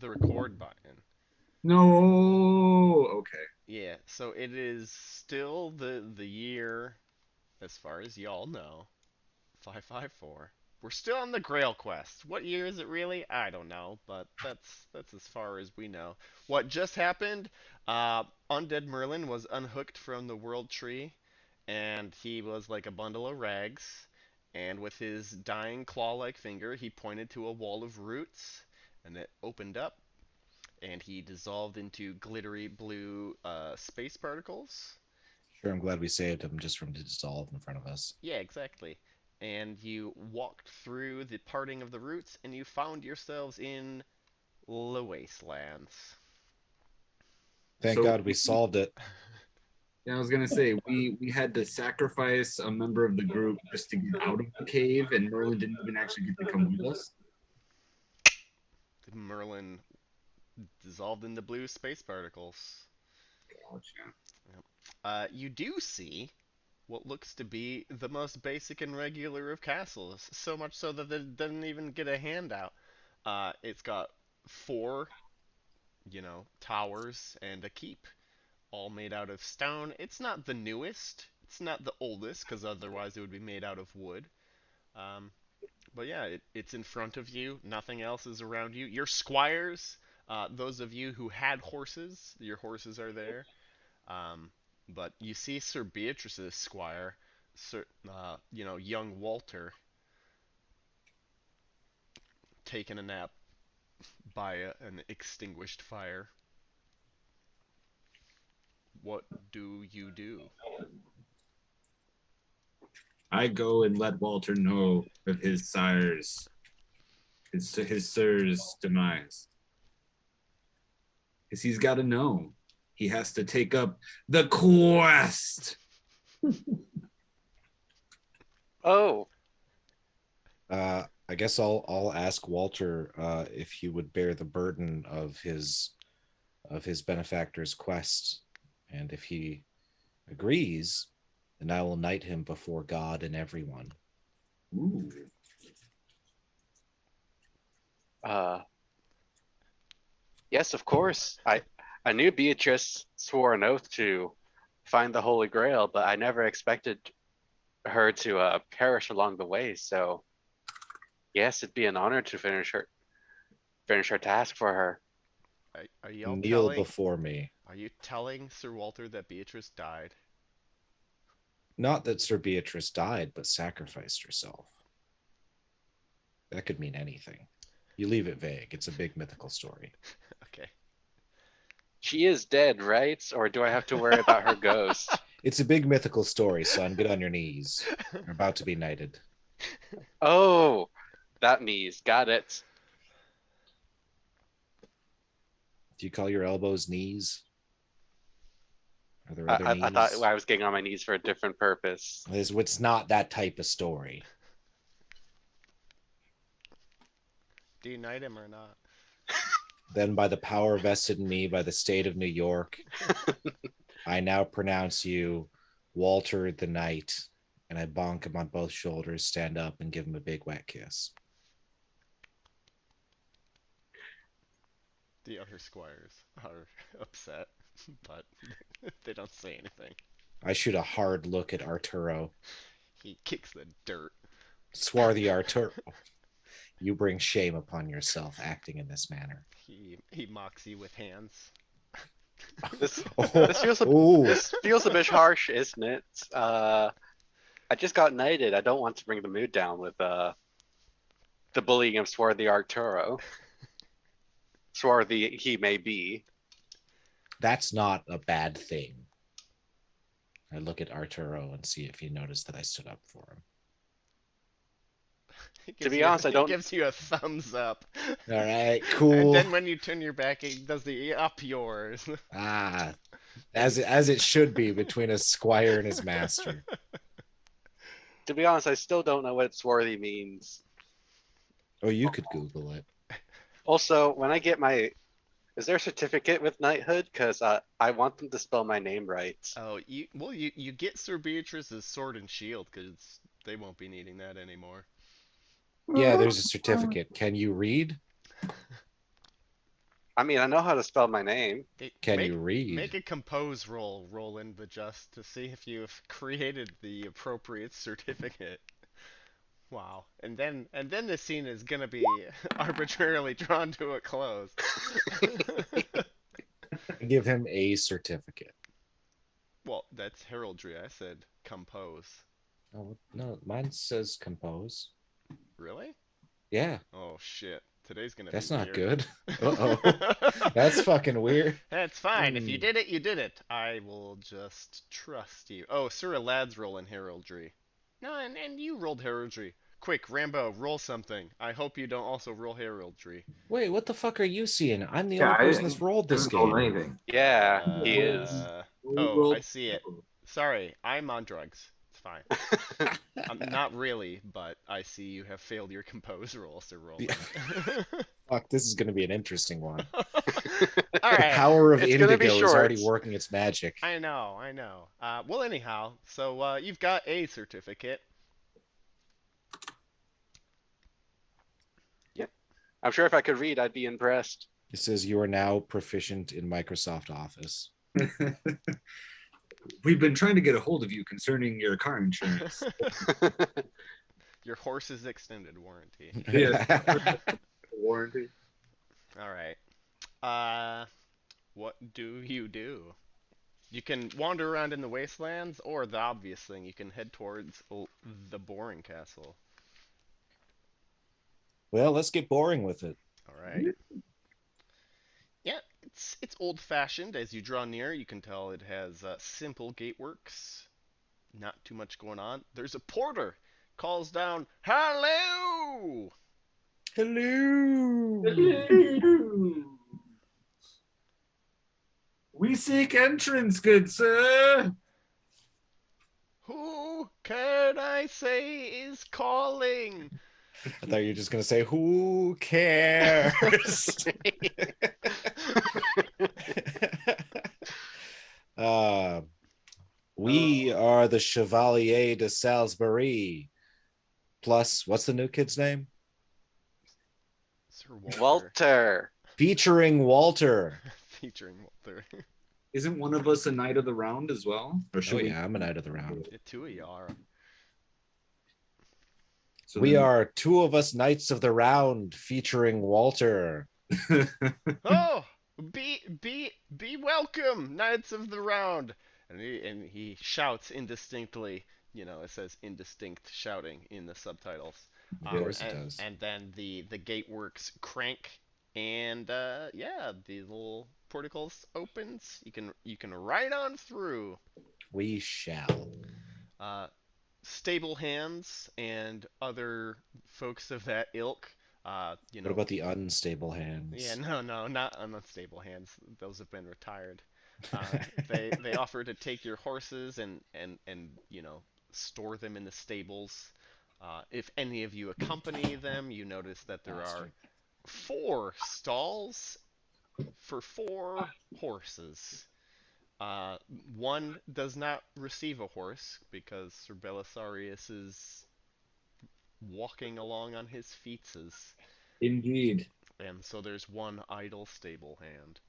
the record button. No. Okay. Yeah, so it is still the year, as far as y'all know, 554. We're still on the Grail quest. What year is it really? I don't know, but that's as far as we know. What just happened? Undead Merlin was unhooked from the World Tree, and he was like a bundle of rags. And with his dying claw-like finger, he pointed to a wall of roots, and it opened up, and he dissolved into glittery blue space particles. Sure, I'm glad we saved him just from to dissolve in front of us. Yeah, exactly. And you walked through the parting of the roots, and you found yourselves in the wastelands. Thank So God we solved it. yeah, I was gonna say we had to sacrifice a member of the group just to get out of the cave, and Merlin didn't even actually get to come with us. Merlin dissolved into blue space particles. Gotcha. Yep. You do see what looks to be the most basic and regular of castles, so much so that it doesn't even get a handout. It's got four, towers and a keep, all made out of stone. It's not the newest, it's not the oldest, because otherwise it would be made out of wood. Um, but yeah, it's in front of you. Nothing else is around you. Your squires, those of you who had horses, your horses are there. Um, but you see Sir Beatrice's squire, young Walter, taking a nap by an extinguished fire. What do you do? I go and let Walter know of his his sir's demise. Because he's got to know. He has to take up the quest. Oh, I guess I'll ask Walter if he would bear the burden of his benefactor's quest, and if he agrees, then I will knight him before God and everyone. Ooh. uh, yes, of course. I knew Beatrice swore an oath to find the Holy Grail, but I never expected her to perish along the way. So yes, it'd be an honor to finish her task for her. Are y'all Kneel telling? before me. Are you telling Sir Walter that Beatrice died? Not that Sir Beatrice died, but sacrificed herself. That could mean anything. You leave it vague. It's a big mythical story. Okay. She is dead, right? Or do I have to worry about her ghost? It's a big mythical story, son. Get on your knees. You're about to be knighted. Oh, that knees. Got it. Do you call your elbows knees? Are there other I thought knees? I was getting on my knees for a different purpose. It's not that type of story. Do you knight him or not? Then, by the power vested in me by the state of New York, I now pronounce you Walter the Knight, and I bonk him on both shoulders, stand up, and give him a big wet kiss. The other squires are upset, but they don't say anything. I shoot a hard look at Arturo. He kicks the dirt. Swarthy Arturo, you bring shame upon yourself acting in this manner. He mocks you with hands. This Oh, this feels a oh. this feels a bit harsh, isn't it? I just got knighted. I don't want to bring the mood down with the bullying of Swarthy Arturo. Swarthy he may be. That's not a bad thing. I look at Arturo and see if he noticed that I stood up for him. To be honest, I He don't. gives you a thumbs up. All right, And cool. then when you turn your back, he does the up yours. Ah, as it should be between a squire and his master. To be honest, I still don't know what swarthy means. Oh, you could Google it. Also, when I get my, is there a certificate with knighthood? Because I want them to spell my name right. Oh, you get Sir Beatrice's sword and shield because they won't be needing that anymore. Yeah, there's a certificate. Can you read? I mean, I know how to spell my name. Can Make you read? make a compose roll in the just to see if you've created the appropriate certificate. Wow. And then the scene is gonna be arbitrarily drawn to a close. Give him a certificate. Well, that's heraldry. I said compose. Oh no, mine says compose. Really? Yeah, Oh shit. Today's gonna be that's not weird. good. Uh-oh. That's fucking weird. That's fine. If you Hmm. did it, you did it. I will just trust you. Oh, Sir Alad's rolling heraldry. No, and you rolled heraldry. Quick, Rambo, roll something. I hope you don't also roll heraldry. Wait, what the fuck are you seeing? I'm the Yeah, only I person that's rolled this haven't rolled game. anything. Yeah, he is. We Oh, I rolled. see it. Sorry, I'm on drugs. It's fine. I'm not really, but I see you have failed your compose roll, Sir Roland. Fuck, this is going to be an interesting one. All The right. power of It's gonna be indigo is already short. working its magic. I know, I know. Well, anyhow, so you've got a certificate. Yep. I'm sure if I could read, I'd be impressed. It says you are now proficient in Microsoft Office. We've been trying to get a hold of you concerning your car insurance. Your horse's extended warranty. Yeah. Warranty. All right. What do you do? You can wander around in the wastelands, or the obvious thing, you can head towards the boring castle. Well, let's get boring with it. All right. Yeah, it's old-fashioned. As you draw near, you can tell it has simple gateworks. Not too much going on. There's a porter. Calls down, "Hello!" Hello. We seek entrance, good sir. Who can I say is calling? I thought you were just going to say, who cares? uh, we are the Chevalier de Salisbury. Plus, what's the new kid's name? Sir Walter. Walter. Featuring Walter. Featuring Walter. Isn't one of us a knight of the round as well? Or should Oh, we? yeah, I'm a knight of the round. The two of you are. So We then- are two of us knights of the round featuring Walter. Oh, be welcome, Knights of the Round. And he shouts indistinctly. You know, it says indistinct shouting in the subtitles. Of course it and, does. And then the gateworks crank, and yeah, the little porticles opens. You can ride on through. We shall. Stable hands and other folks of that ilk. You know, What about the unstable hands? yeah, no, not unstable hands. Those have been retired. They offer to take your horses and you know, store them in the stables. If any of you accompany them, you notice that there are 4 stalls for 4 horses. One does not receive a horse because Sir Belisarius is walking along on his feetses, Indeed. and so there's one idle stable hand.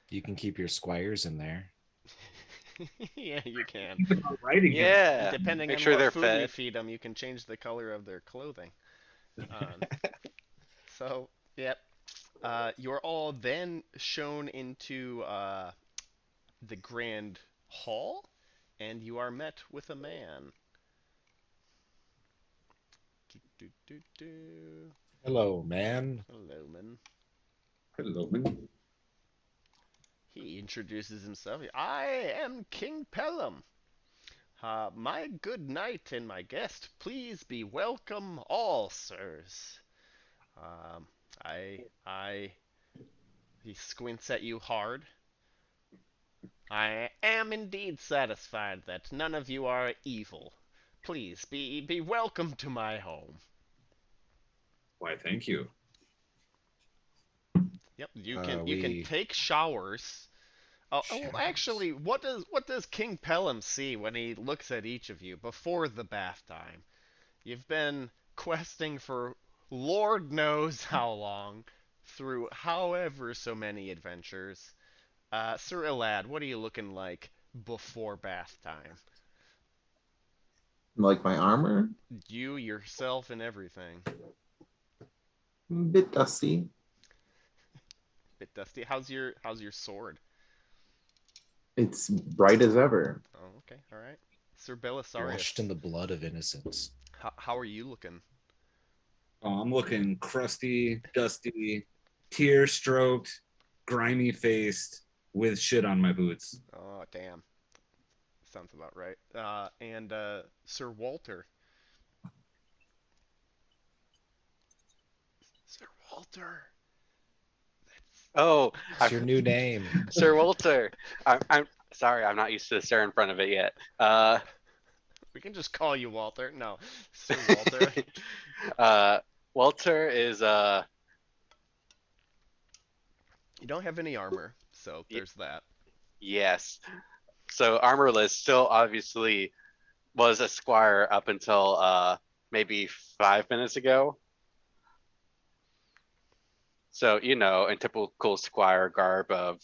You can keep your squires in there. Yeah, you can. Writing. Yeah. Depending Make on sure what they're food you fed. feed them, you can change the color of their clothing. So, yep. You're all then shown into the grand hall, and you are met with a man. Do, do, do. Hello, man. Hello, man. Hello, man. He introduces himself. I am King Pelham. My good knight and my guest, please be welcome all, sirs. Um, I. He squints at you hard. I am indeed satisfied that none of you are evil. Please be welcome to my home. Why, thank you. Yep, you can We take showers. Oh, well, Showers. actually, what does King Pelham see when he looks at each of you before the bath time? You've been questing for Lord knows how long, through however so many adventures. Sir Elad, what are you looking like before bath time? Like my armor, You, yourself, and everything. bit dusty. Bit dusty. How's your sword? It's bright as ever. Oh, okay, all right. Sir Belisarius, Washed in the blood of innocence. how are you looking? Oh, I'm looking crusty, dusty, tear stroked, grimy faced, with shit on my boots. Oh, damn. Sounds about right. And Sir Walter. Sir Walter. Oh, It's your new name. Sir Walter. I'm sorry, I'm not used to the sir in front of it yet. We can just call you Walter. No, Sir Walter. uh, Walter is You don't have any armor, so y- there's that. yes. So armorless still obviously was a squire up until maybe 5 minutes ago. So in typical squire garb of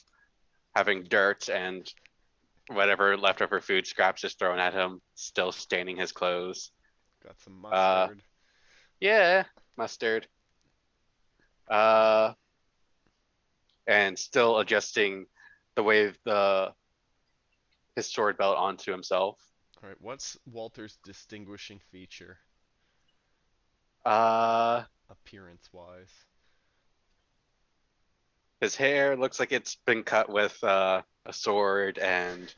having dirt and whatever leftover food scraps just thrown at him, still staining his clothes. Got some Uh, mustard. yeah, mustard. Uh, and still adjusting the way his sword belt onto himself. All right, what's Walter's distinguishing feature, Uh, appearance-wise? his hair looks like it's been cut with a sword and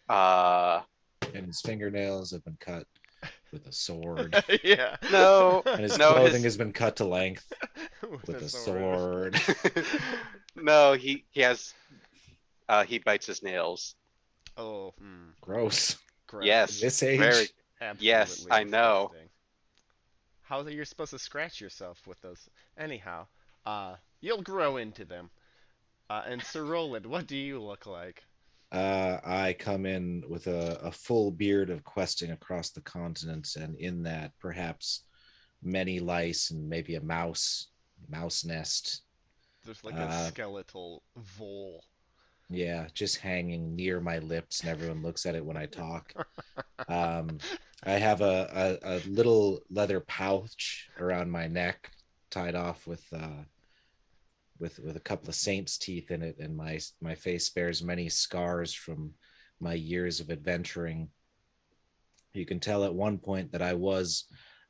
uh, And his fingernails have been cut with a sword. Yeah. no, And his no, clothing his has been cut to length With with a a sword. sword. no, he has he bites his nails. Oh, Gross. gross. Yes, This very. age? Yes, Absolutely I know. disgusting. How are you supposed to scratch yourself with those? Anyhow, you'll grow into them. And Sir Roland, what do you look like? I come in with a full beard of questing across the continent, and in that, perhaps many lice and maybe a mouse nest. There's like a Uh, skeletal vole. yeah, just hanging near my lips, and everyone looks at it when I talk. Um, I have a little leather pouch around my neck, tied off with a couple of saints' teeth in it, and my face bears many scars from my years of adventuring. You can tell at one point that I was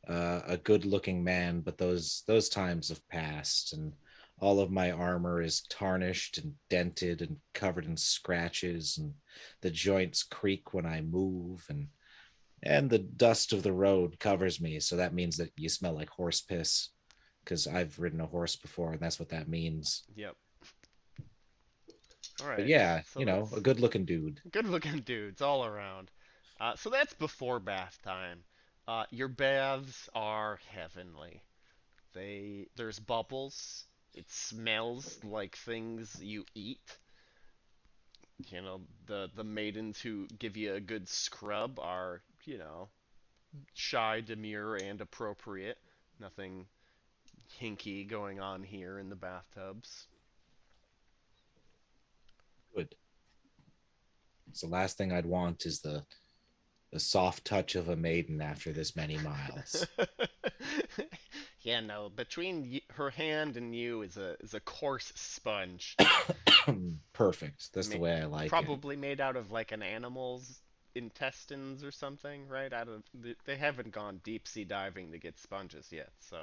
a good-looking man, but those times have passed, and all of my armor is tarnished and dented and covered in scratches, and the joints creak when I move, and the dust of the road covers me. So that means that you smell like horse piss, because I've ridden a horse before, and that's what that means. Yep. All But right. yeah, So a that's good-looking dude. good-looking dudes all around. So that's before bath time. Your baths are heavenly. There's bubbles. It smells like things you eat. The maidens who give you a good scrub are, shy, demure, and appropriate. Nothing hinky going on here in the bathtubs. Good. So the last thing I'd want is the soft touch of a maiden after this many miles. Yeah, no. Between her hand and you is a coarse sponge, Perfect. That's the ma- way I like it. probably made out of like an animal's intestines or something, right? Out of they haven't gone deep sea diving to get sponges yet, so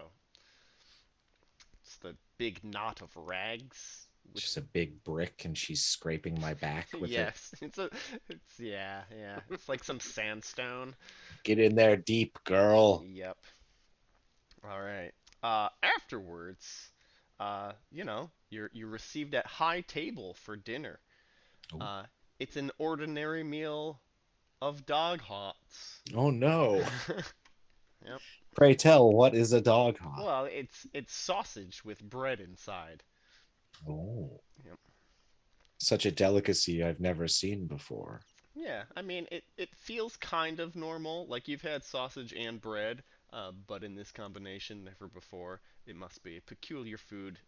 it's the big knot of rags with. She's a big brick and she's scraping my back with it. Yes, it's yeah. It's like some sandstone. Get in there deep, girl. Yep. All right. Afterwards, you're received at high table for dinner. Oh, Uh, it's an ordinary meal of dog hots. oh no. Yep. Pray tell, what is a dog hot? Well, it's sausage with bread inside. Oh, Yep. such a delicacy I've never seen before. Yeah, I mean it feels kind of normal, like you've had sausage and bread, but in this combination, never before. It must be a peculiar food,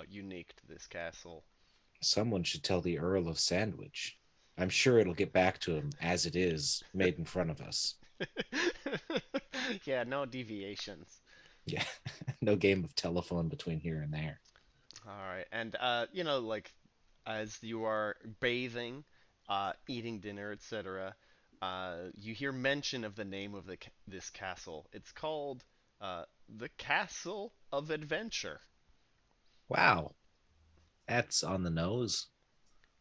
unique to this castle. Someone should tell the Earl of Sandwich. I'm sure it'll get back to him as it is, made in front of us. Yeah, no deviations. Yeah, no game of telephone between here and there. All right, and like as you are bathing, eating dinner, etc., you hear mention of the name of this castle. It's called the Castle of Adventure. Wow, that's on the nose.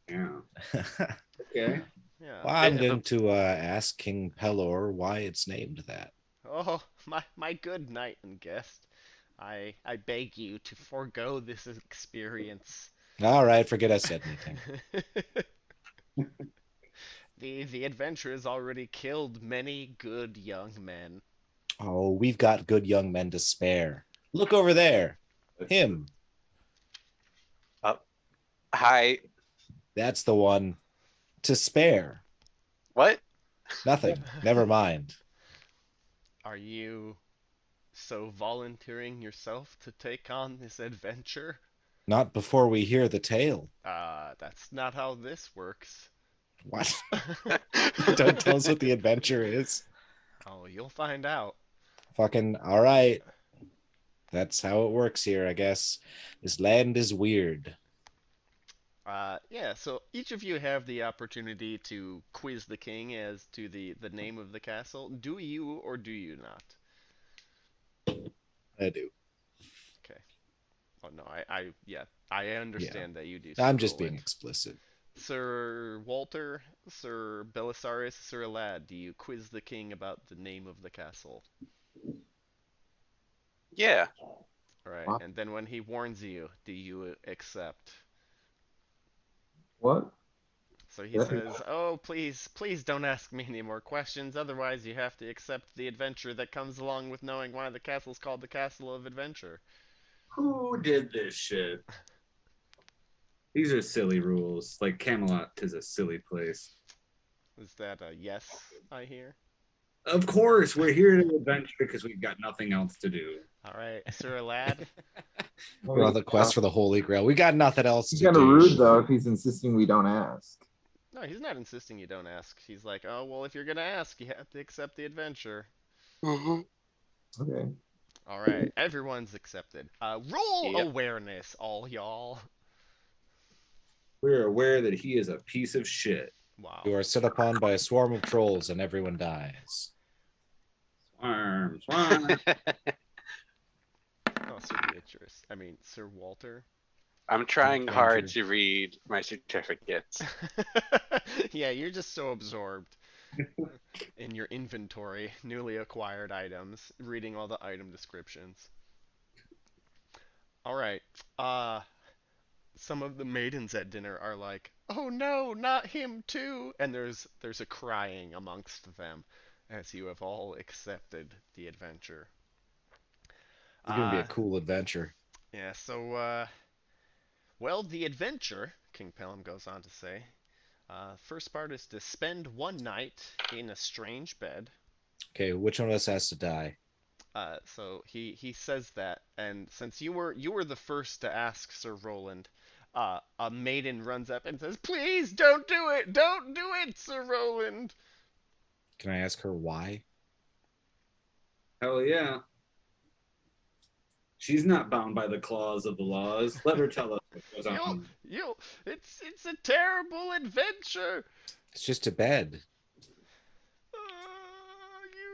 Yeah. Well, Okay. Yeah. I'm Bit of going a to ask King Pelor why it's named that. Oh, my good knight and guest. I beg you to forego this experience. All right, forget I said anything. The adventure has already killed many good young men. Oh, we've got good young men to spare. Look over there. Him. hi. That's the one to spare. What? Nothing. Never mind. Are you so volunteering yourself to take on this adventure? Not before we hear the tale. That's not how this works. What? Don't tell us what the adventure is. Oh, you'll find out. Fucking all right. That's how it works here, I guess. This land is weird. Yeah, so each of you have the opportunity to quiz the king as to the name of the castle. Do you or do you not? I do. Okay. Oh no, yeah, I Yeah. understand that you do, Sir I'm just being Roland. explicit. Sir Walter, Sir Belisarius, Sir Alad, do you quiz the king about the name of the castle? Yeah. Alright, What? and then when he warns you, do you accept? What? So he says, "Oh, please don't ask me any more questions, otherwise you have to accept the adventure that comes along with knowing why the castle's called the Castle of Adventure." Who did this shit? These are silly rules. Like Camelot is a silly place. Is that a yes, I hear? Of course, we're here to adventure because we've got nothing else to do. Alright, Sir Alad? We're on the quest for the Holy Grail. We got nothing else He's to kind of do. rude though if he's insisting we don't ask. No, he's not insisting you don't ask. He's like, "Oh, well, if you're gonna ask, you have to accept the adventure." Mm-hmm. Okay. Alright, everyone's accepted. Roll Yep. awareness, all y'all. We're aware that he is a piece of shit. Wow. You are set upon by a swarm of trolls and everyone dies. Swarm, swarm. Oh, Sir Beatrice. I mean, Sir Walter. I'm trying hard Andrew. to read my certificates. Yeah, you're just so absorbed in your inventory, newly acquired items, reading all the item descriptions. All right. Uh, some of the maidens at dinner are like, "Oh no, not him too!" And there's a crying amongst them as you have all accepted the adventure. It's gonna be a Uh, cool adventure. yeah. So, well, the adventure, King Pelham goes on to say, first part is to spend one night in a strange bed. Okay, which one of us has to die? So he says that, and since you were the first to ask Sir Roland, a maiden runs up and says, "Please don't do it! Don't do it, Sir Roland!" Can I ask her why? Hell yeah. She's not bound by the claws of the laws. Let her tell us what goes You'll on. you'll it's a terrible adventure. It's just a bed.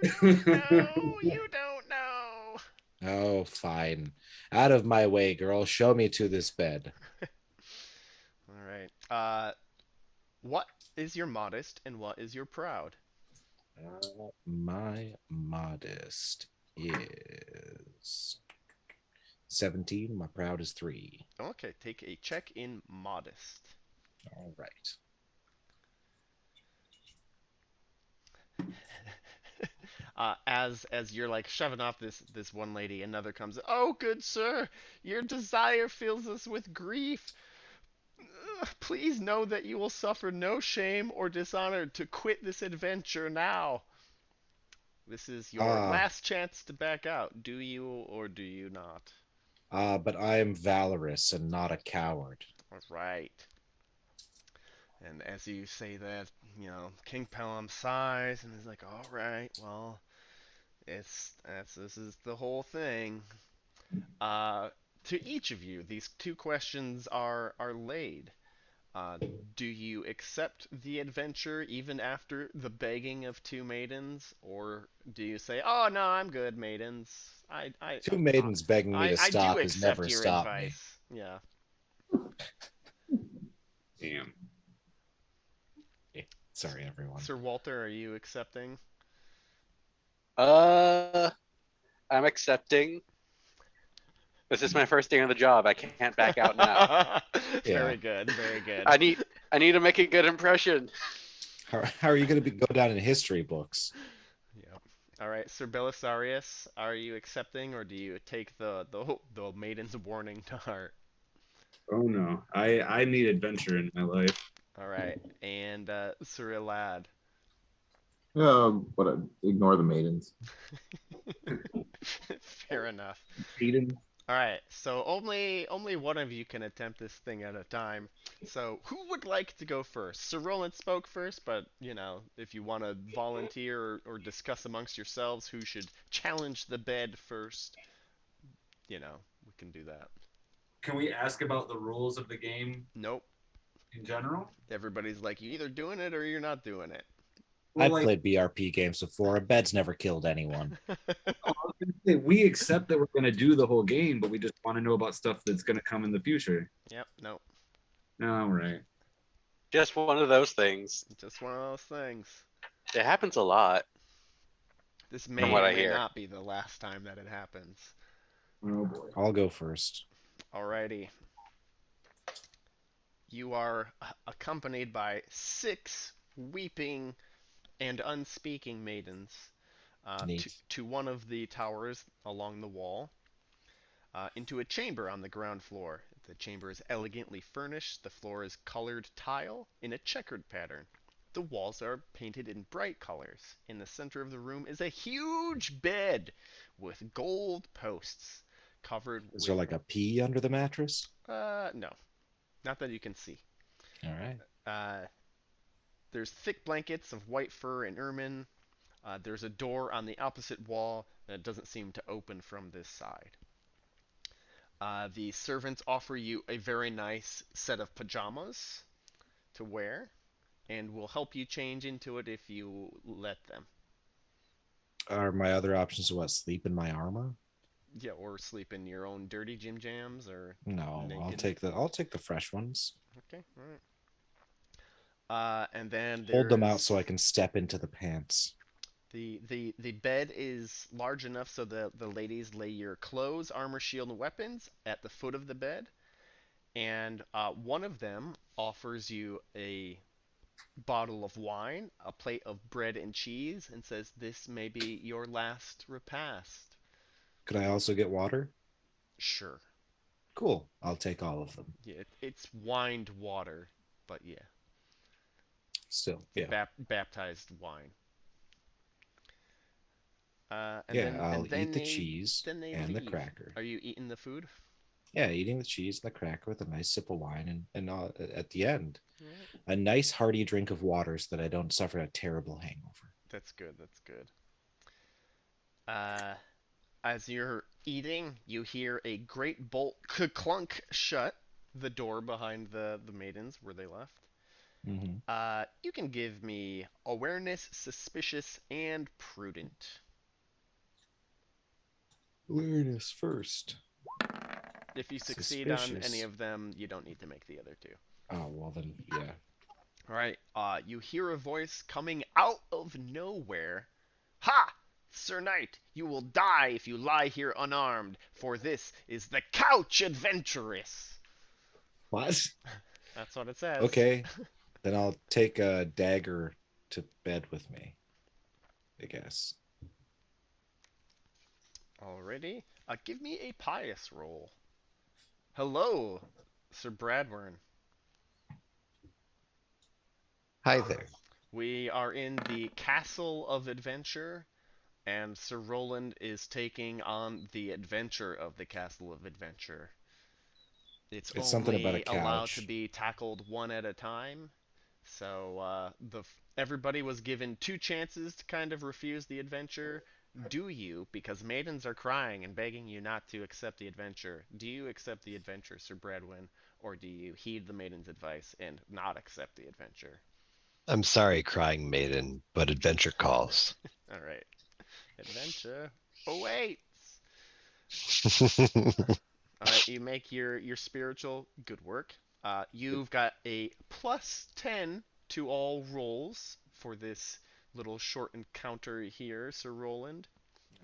You don't know. You don't know. Oh, fine. Out of my way, girl. Show me to this bed. All right. What is your modest and what is your proud? My modest is 17. My proud is 3. Okay, take a check in modest. All right. As you're like shoving off this one lady, another comes. "Oh, good sir, your desire fills us with grief. Please know that you will suffer no shame or dishonor to quit this adventure now." This is your Ah, last chance to back out. Do you or do you not? but I am valorous and not a coward. All right. And as you say that, King Pelham sighs and is like, "All right, well, this is the whole thing." Uh, to each of you, these two questions are laid. Uh, do you accept the adventure even after the begging of two maidens, or do you say, "Oh no, I'm good, maidens. Two maidens begging me to I do stop has accept never your stopped me. advice." Yeah. Damn. Sorry, everyone. Sir Walter, are you accepting? Uh, I'm accepting. This is my first day on the job. I can't back out now. Yeah. Very good, very good. I need I need to make a good impression. How are you going to go down in history books? Yep. All right, Sir Belisarius, are you accepting, or do you take the maiden's warning to heart? Oh no. I need adventure in my life. All right, and Sir Elad. But ignore the maidens. Fair enough. Maiden. All right, so only one of you can attempt this thing at a time. So who would like to go first? Sir Roland spoke first, but if you want to volunteer or discuss amongst yourselves who should challenge the bed first, we can do that. Can we ask about the rules of the game Nope. in general? Everybody's like, you're either doing it or you're not doing it. Well, I've like, played BRP games before. A bed's never killed anyone. I was gonna say, we accept that we're gonna do the whole game, but we just want to know about stuff that's gonna come in the future. Yep, nope. All right. Just one of those things. Just one of those things. It happens a lot, This from may what or I may hear. not be the last time that it happens. Oh boy. I'll go first. Alrighty. You are accompanied by 6 weeping and unspeaking maidens to, Neat. to one of the towers along the wall, into a chamber on the ground floor. The chamber is elegantly furnished. The floor is colored tile in a checkered pattern. The walls are painted in bright colors. In the center of the room is a huge bed with gold posts covered Is there with, like a pea under the mattress? no, not that you can see. All right. Uh, there's thick blankets of white fur and ermine. There's a door on the opposite wall that doesn't seem to open from this side. The servants offer you a very nice set of pajamas to wear and will help you change into it if you let them. Are my other options what? Sleep in my armor? Yeah, or sleep in your own dirty gym jams or No, naked. I'll take the fresh ones. Okay, all right. And then Hold them out there's so I can step into the pants. the bed is large enough so the ladies lay your clothes, armor, shield, and weapons at the foot of the bed, and one of them offers you a bottle of wine, a plate of bread and cheese, and says this may be your last repast. Could I also get water? Sure. Cool. I'll take all of them. Yeah, it's wined water, but yeah, Still, yeah. baptized wine. And Yeah, then I'll and then eat the they cheese then they and the leave. cracker. Are you eating the food? Yeah, eating the cheese and the cracker with a nice sip of wine, and at the end, Right. a nice hearty drink of water so that I don't suffer a terrible hangover. That's good. That's good. Uh, as you're eating, you hear a great bolt clunk shut the door behind the maidens where they left. Mm-hmm. You can give me awareness, suspicious, and prudent. Awareness first. If you succeed on any Suspicious. of them, you don't need to make the other two. Oh well, then yeah. All right. You hear a voice coming out of nowhere. Ha! Sir Knight, you will die if you lie here unarmed, for this is the Couch Adventuress. What? That's what it says. Okay, then I'll take a dagger to bed with me, I guess. Alrighty. Give me a pious roll. Hello, Sir Bradwern. Hi there. We are in the Castle of Adventure, and Sir Roland is taking on the adventure of the Castle of Adventure. It's It's something about a only allowed to couch. be tackled one at a time. So everybody was given two chances to kind of refuse the adventure. Do you, because maidens are crying and begging you not to accept the adventure, do you accept the adventure, Sir Bradwin, or do you heed the maiden's advice and not accept the adventure? I'm sorry, crying maiden, but adventure calls. All right, adventure awaits. All right, you make your spiritual good work. You've got a +10 to all rolls for this little short encounter here, Sir Roland.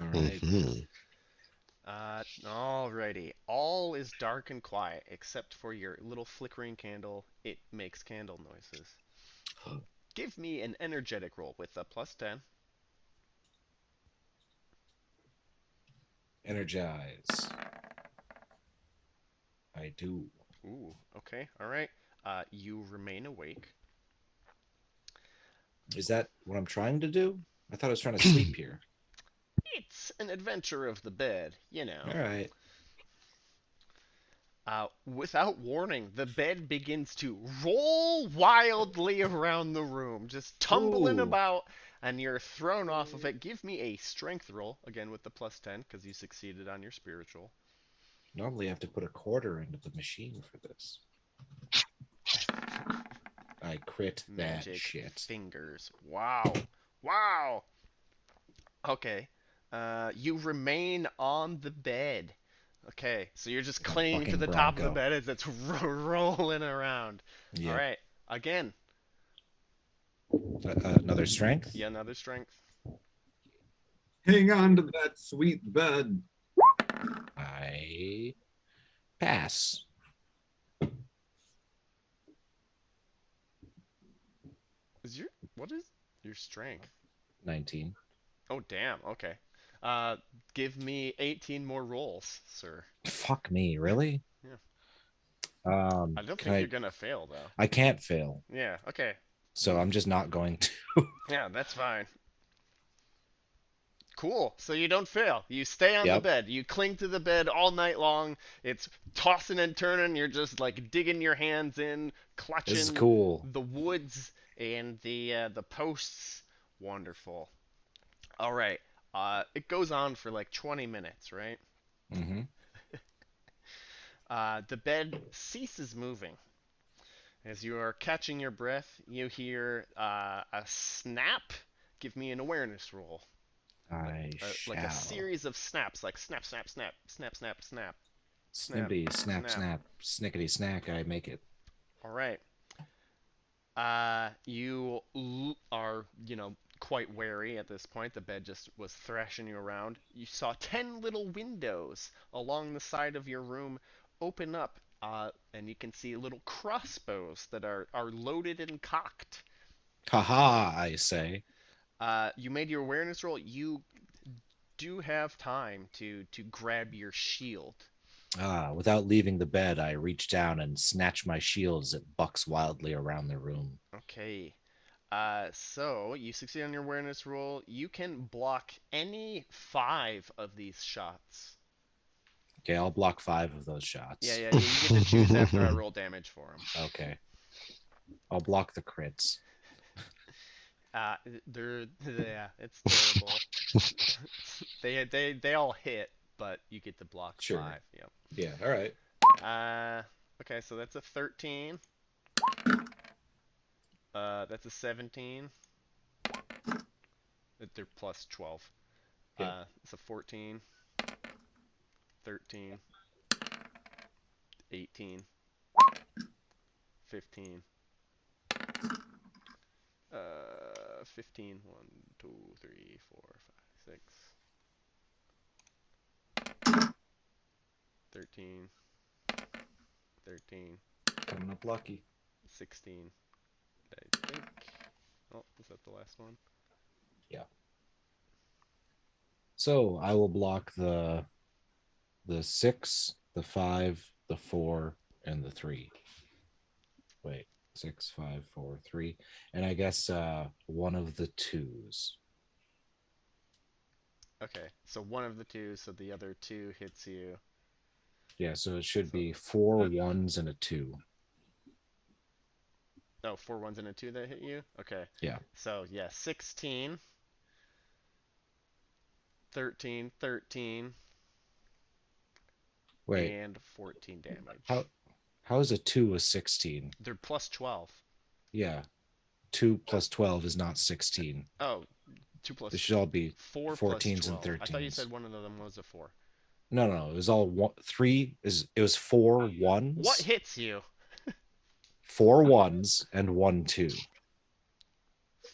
All right. Mhm. Alrighty. All is dark and quiet except for your little flickering candle. It makes candle noises. Give me an energetic roll with a +10. Energize. I do. Ooh, okay, alright. You remain awake. Is that what I'm trying to do? I thought I was trying to sleep here. It's an adventure of the bed, you know. All right. Without warning, the bed begins to roll wildly around the room, just tumbling Ooh. about, and you're thrown off of it. Give me a strength roll, again with the +10, because you succeeded on your spiritual. Normally I have to put a quarter into the machine for this. I crit that Magic shit. fingers. Wow. Wow. Okay. You remain on the bed. Okay, so you're just Like a clinging to bucking the top of the bronco. bed as it's rolling around. Yeah. All right. Again. Another strength. Yeah, another strength. Hang on to that sweet bed. I pass. What is your strength? 19. Oh damn. Okay. Give me 18 more rolls, sir. Fuck me, really? Yeah. Um, I don't can think you're gonna fail though. I can't fail, Yeah. Okay. so I'm just not going to. Yeah, that's fine. Cool. So you don't fail. You stay on the Yep. bed. You cling to the bed all night long. It's tossing and turning. You're just like digging your hands in, This is clutching cool. the woods and the posts. Wonderful. All right. It goes on for like 20 minutes, right? Mm-hmm. The bed ceases moving. As you are catching your breath, you hear a snap. Give me an awareness roll. I Like a shall. series of snaps, like snap, snap, snap, snap, snap, snap, snap, Snippity, snap, snap. snap, snickety, snack. I make it. All right. You are, quite wary at this point. The bed just was thrashing you around. You saw 10 little windows along the side of your room open up, and you can see little crossbows that are loaded and cocked. Haha, I say. You made your awareness roll. You do have time to grab your shield. Without leaving the bed, I reach down and snatch my shield as it bucks wildly around the room. Okay. So you succeed on your awareness roll. You can block any 5 of these shots. Okay, I'll block 5 of those shots. Yeah, you get to choose after I roll damage for them. Okay. I'll block the crits. Yeah, it's terrible. they all hit, but you get to block Sure. 5. Yep. Yeah, all right. Okay, so that's a 13. That's a 17. They're plus 12. Yeah. It's a 14, 13, 18, 15. 15, 1, 2, 3, 4, 5, 6. 13, 13, Coming up lucky. 16. I think. Oh, is that the last one? Yeah. So I will block the 6, the 5, the 4, and the 3. Wait, 6, 5, 4, 3, and I guess one of the 2s. Okay, so one of the two, so the other two hits you. Yeah, so it should So be 4 1s and a 2. oh, 4 1s and a 2 that hit you? Okay. Yeah. So yeah, 16, 13, 13, Wait, and 14 damage. how is a 2 a 16? They're plus 12. Yeah. 2 plus 12 is not 16. Oh, 2 This plus should all be 4 plus 14s and 12. I thought you 13s. said one of them was a 4. No, no, it was all one, 3 is it was 4 What 1s, hits you? 4 1s and 1 2.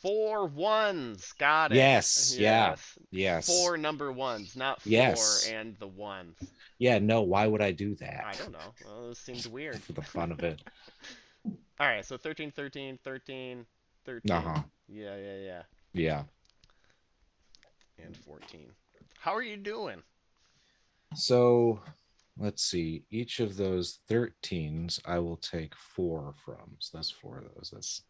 4 1s. Got it. Yes, yeah. Yes. Yes. Four number ones, not four Yes. and the ones. Yeah, no, why would I do I that? don't know. Well, this seemed weird. For the fun of it. All right, so 13, 13, 13, 13. Uh-huh. Yeah, yeah, yeah. Yeah. And 14. How are you doing? So let's see. Each of those 13s I will take 4 from. So that's 4 of those.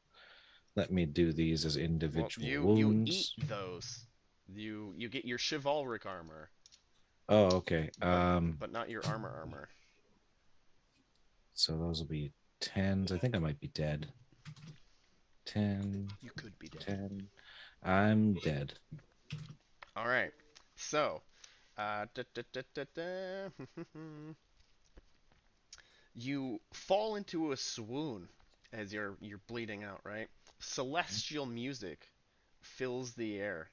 Let me do these as Well, individual you eat wounds. those. You get your chivalric armor, Oh, okay. but not your armor. So those will be 10s. I think I might be dead. 10, You could be dead. 10. I'm dead. All right. So, da, da, da, da, da. You fall into a swoon as you're bleeding out, right? Celestial music fills the air,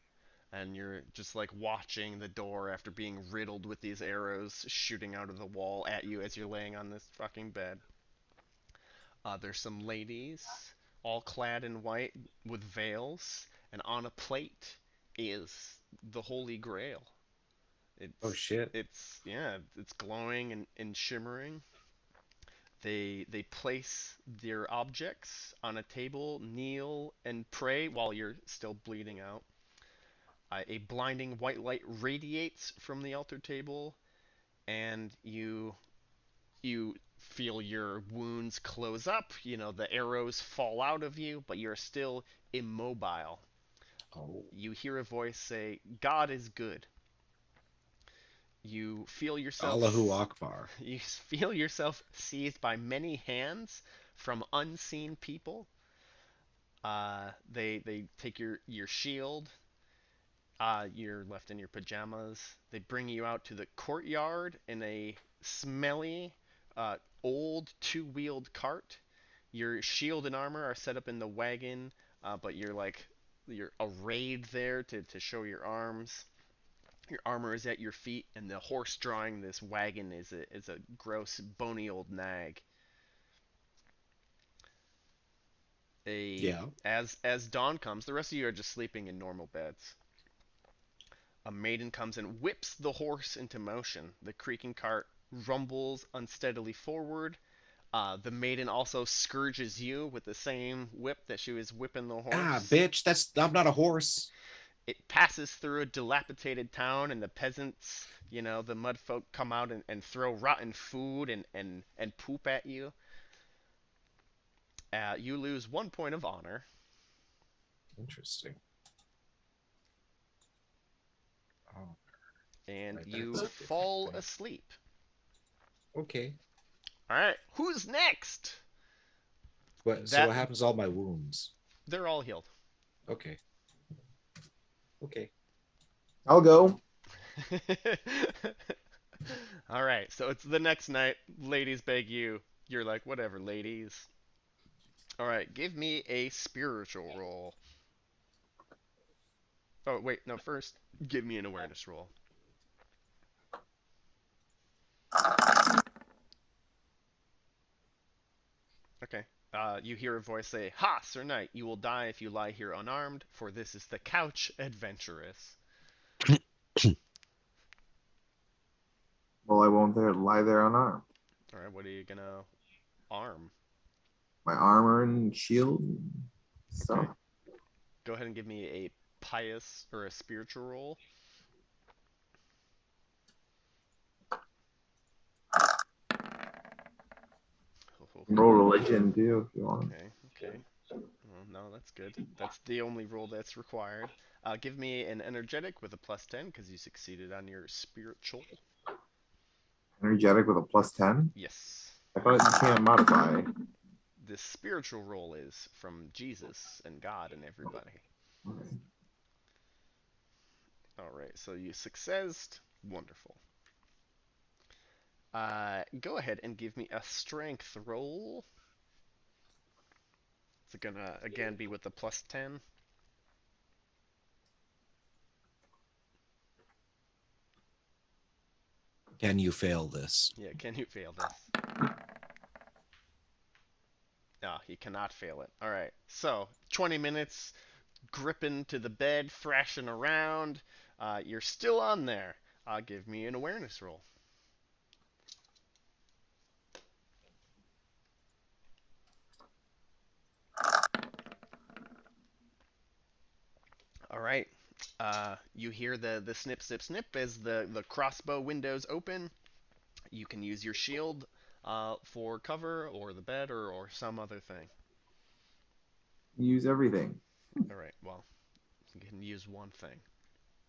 and you're just like watching the door after being riddled with these arrows shooting out of the wall at you as you're laying on this fucking bed. There's some ladies, all clad in white with veils, and on a plate is the Holy Grail. Oh It's shit. it's glowing and shimmering. They place their objects on a table, kneel and pray while you're still bleeding out. A blinding white light radiates from the altar table, and you feel your wounds close up. You know, the arrows fall out of you, but you're still immobile. Oh. You hear a voice say, "God is good." You feel Allahu Akbar. you feel yourself seized by many hands from unseen people. They take your shield. You're left in your pajamas. They bring you out to the courtyard in a smelly, old two-wheeled cart. Your shield and armor are set up in the wagon, but you're arrayed there to show your arms. Your armor is at your feet, and the horse drawing this wagon is a gross, bony old nag. Yeah. As dawn comes, the rest of you are just sleeping in normal beds. A maiden comes and whips the horse into motion. The creaking cart rumbles unsteadily forward. The maiden also scourges you with the same whip that she was whipping the Ah, horse. bitch, I'm not a horse. It passes through a dilapidated town, and the peasants, the mud folk, come out and throw rotten food and poop at you. You lose 1 point of honor. Interesting. Oh, And right, you that's a different fall thing. asleep. Okay. All right, who's next? So what happens to all my wounds? They're all healed. Okay. Okay. I'll go. All right, so it's the next night. Ladies beg you. You're like, whatever, ladies. All right, give me a spiritual roll. Oh, wait, no, first, give me an awareness roll. Okay. You hear a voice say, "Ha, Sir Knight, you will die if you lie here unarmed, for this is the couch adventurous." Well, I won't lie there unarmed. All right, what are you gonna arm? My armor and shield and stuff. Okay. Go ahead and give me a pious or a spiritual roll. Roll religion too if you want. Okay, okay. no, that's good. That's the only roll that's required. Give me an energetic with a +10 because you succeeded on your spiritual. Energetic with a +10. Yes. I thought you can't modify. This spiritual roll is from Jesus and God and everybody. Okay. All right, so you successed. Wonderful. Go ahead and give me a strength roll. Is it gonna again be with the +10? Can you fail this? Yeah, can you fail this? No, he cannot fail it. All right, so 20 minutes gripping to the bed, thrashing around. You're still on there. Give me an awareness roll. All right. You hear the snip, snip, snip as the crossbow windows open. You can use your shield for cover, or the bed, or some other thing. Use everything. All right. Well, you can use one thing.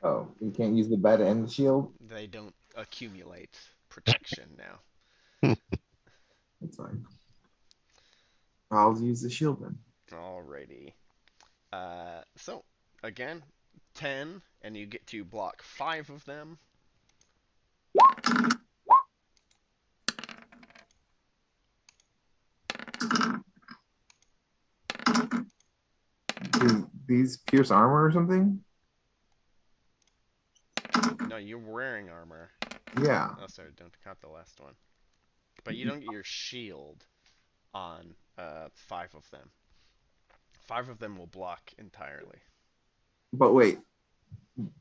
Oh, you can't use the bed and the shield. They don't accumulate protection now. That's fine. I'll use the shield then. Alrighty. So again, 10, and you get to block 5 of them. Do these pierce armor or something? No, you're wearing armor. Yeah. Oh, sorry, don't count the last one. But you don't get your shield on 5 of them. 5 of them will block entirely. But wait,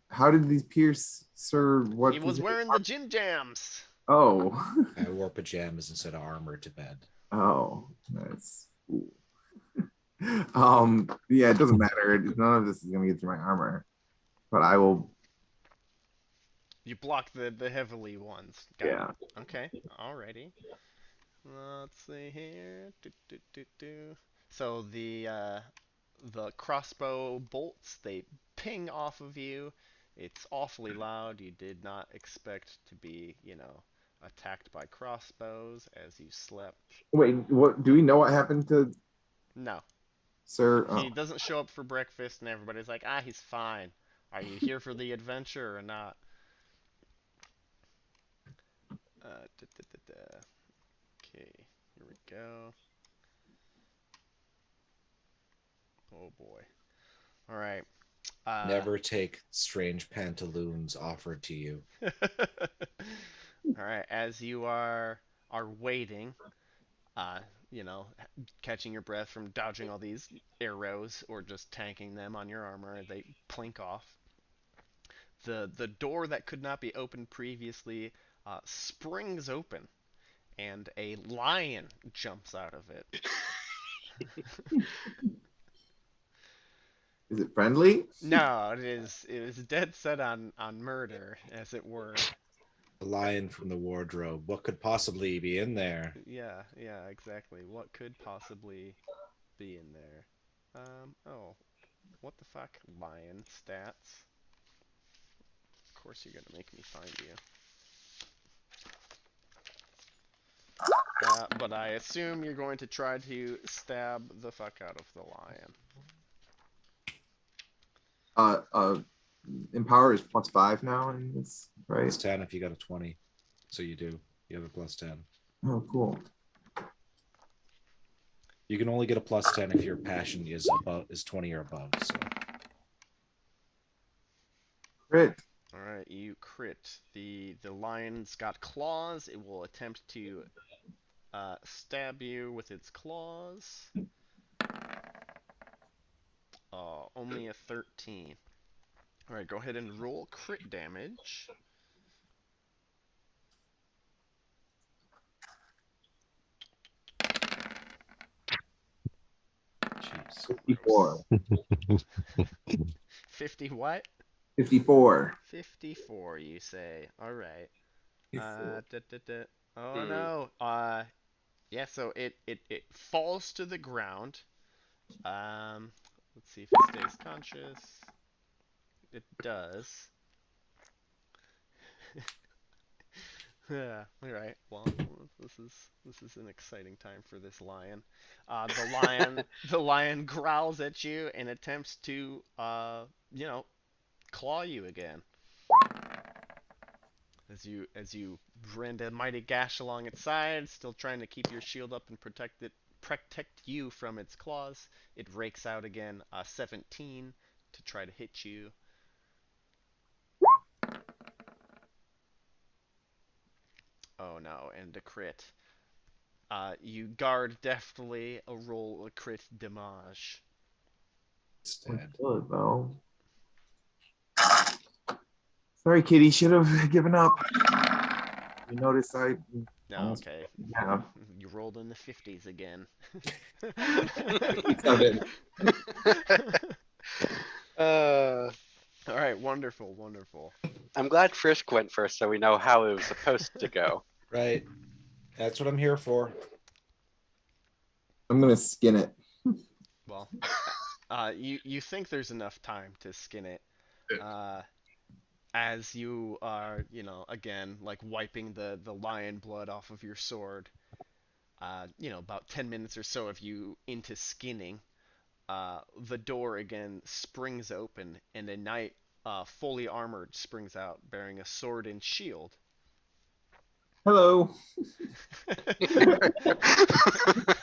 how did these pierce, sir? What? He was wearing the gym jams. Oh. I wore pajamas instead of armor to bed. Oh, that's. Ooh. Yeah, it doesn't matter. None of this is gonna get through my armor, but I will. You block the heavily ones. Got Yeah. it. Okay. Alrighty. Let's see here. So the crossbow bolts, they ping off of you. It's awfully loud. You did not expect to be, attacked by crossbows as you slept. Wait, what? Do we know what happened to No, Sir? Oh. he doesn't show up for breakfast, and everybody's like, he's fine. Are you here for the adventure or not? Okay, here we go. Oh boy. All right. Never take strange pantaloons offered to you. All right, as you are waiting, uh, you know, catching your breath from dodging all these arrows or just tanking them on your armor, they plink off. The door that could not be opened previously springs open, and a lion jumps out of it. Is it friendly? No, it is dead set on murder, as it were. The lion from the wardrobe. What could possibly be in there? Yeah, exactly. What could possibly be in there? Oh, what the fuck? Lion stats. Of course you're gonna make me find you. But I assume you're going to try to stab the fuck out of the lion. Empower is +5 now in this, right? It's 10 if you got a 20. So you do. You have a +10. Oh, cool. You can only get a +10 if your passion is 20 or above. So Crit. All right, you crit. The lion's got claws. It will attempt to stab you with its claws. Only a 13. All right, go ahead and roll crit damage. jeez. 54. 50 what? 54. 54, you say. All right. Uh, Oh no. Yeah, so it falls to the ground. Let's see if it stays conscious. It does. Yeah, all right. Well, this is an exciting time for this lion. The lion growls at you and attempts to you know, claw you again. As you rend a mighty gash along its side, still trying to keep your shield up and protect you from its claws. It rakes out again, 17 to try to hit you. Oh no, and a crit. You guard deftly, roll a crit damage. It's What's dead. good, though? Sorry, Kitty. Should have given up. You notice I No, almost okay. have. You rolled in the 50s again. Seven. uh, All right, wonderful, wonderful. I'm glad Frisk went first, so we know how it was supposed to go. Right. That's what I'm here for. I'm gonna skin it. Well, you think there's enough time to skin it, uh, as you are, again, like wiping the lion blood off of your sword. About 10 minutes or so of you into skinning. The door again springs open, and a knight, fully armored, springs out, bearing a sword and shield. Hello.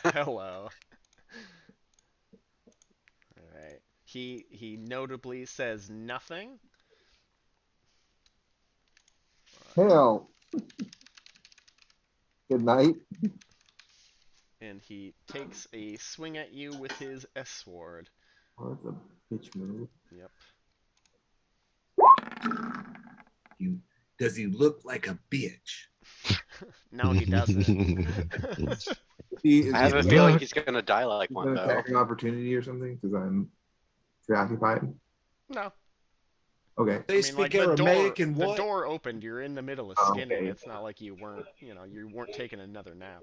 Hello. All right. He notably says nothing. Hell. Good night. And he takes a swing at you with his S sword. Oh, that's a bitch move. Yep. Does he look like a bitch? No, he doesn't. Is I have a Maybe feeling not. he's gonna die like an one though. attacking opportunity or something? Because I'm preoccupied. No. Okay. They Like speak the door Aramaic and the what? door opened, you're in the middle of Oh, skinning. okay. It's not like you weren't taking another nap.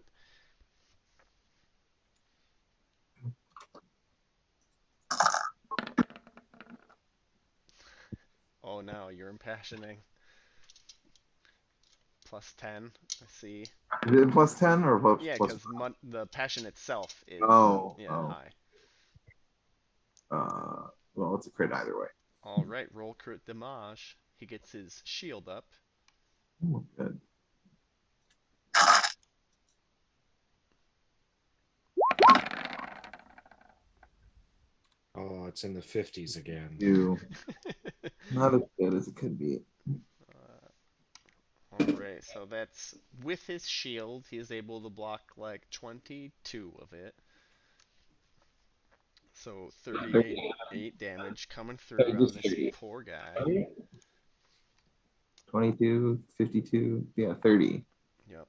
Oh no, you're impassioning. Plus 10, I see. Is it plus 10 or Yeah, plus? because the passion itself is Oh, yeah, oh. high. Well, it's a crit either way. All right, roll crit damage. He gets his shield up. Oh, good. Oh, it's in the 50s again. You not as good as it could be. Alright, so that's with his shield, he is able to block like 22 of it. So 38 damage coming through on this poor guy. 22, 52, yeah, 30. Yep.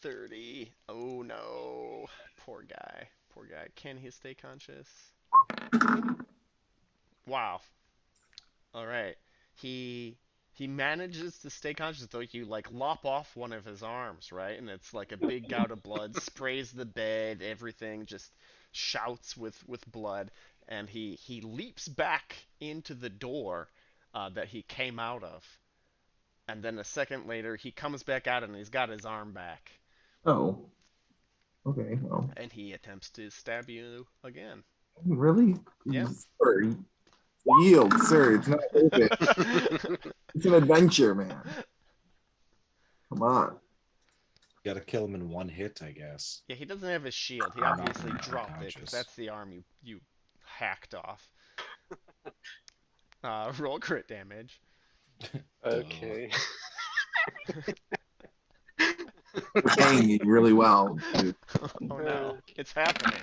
30. Oh no. Poor guy. Poor guy. Can he stay conscious? Wow. Alright. He he manages to stay conscious though you like lop off one of his arms, right? And it's like a big gout of blood, sprays the bed, everything just shouts with blood, and he leaps back into the door that he came out of. And then a second later he comes back out and he's got his arm back. Oh, okay. Well, And he attempts to stab you again. really? Yep. Sir, yield, sir. It's not open. It's an adventure, man. Come on. Gotta kill him in one hit, I guess. Yeah, he doesn't have his shield. He I'm obviously not dropped it because unconscious. that's the arm you hacked off. Roll crit damage. Okay. We're paying you really well, dude. Oh no, it's happening.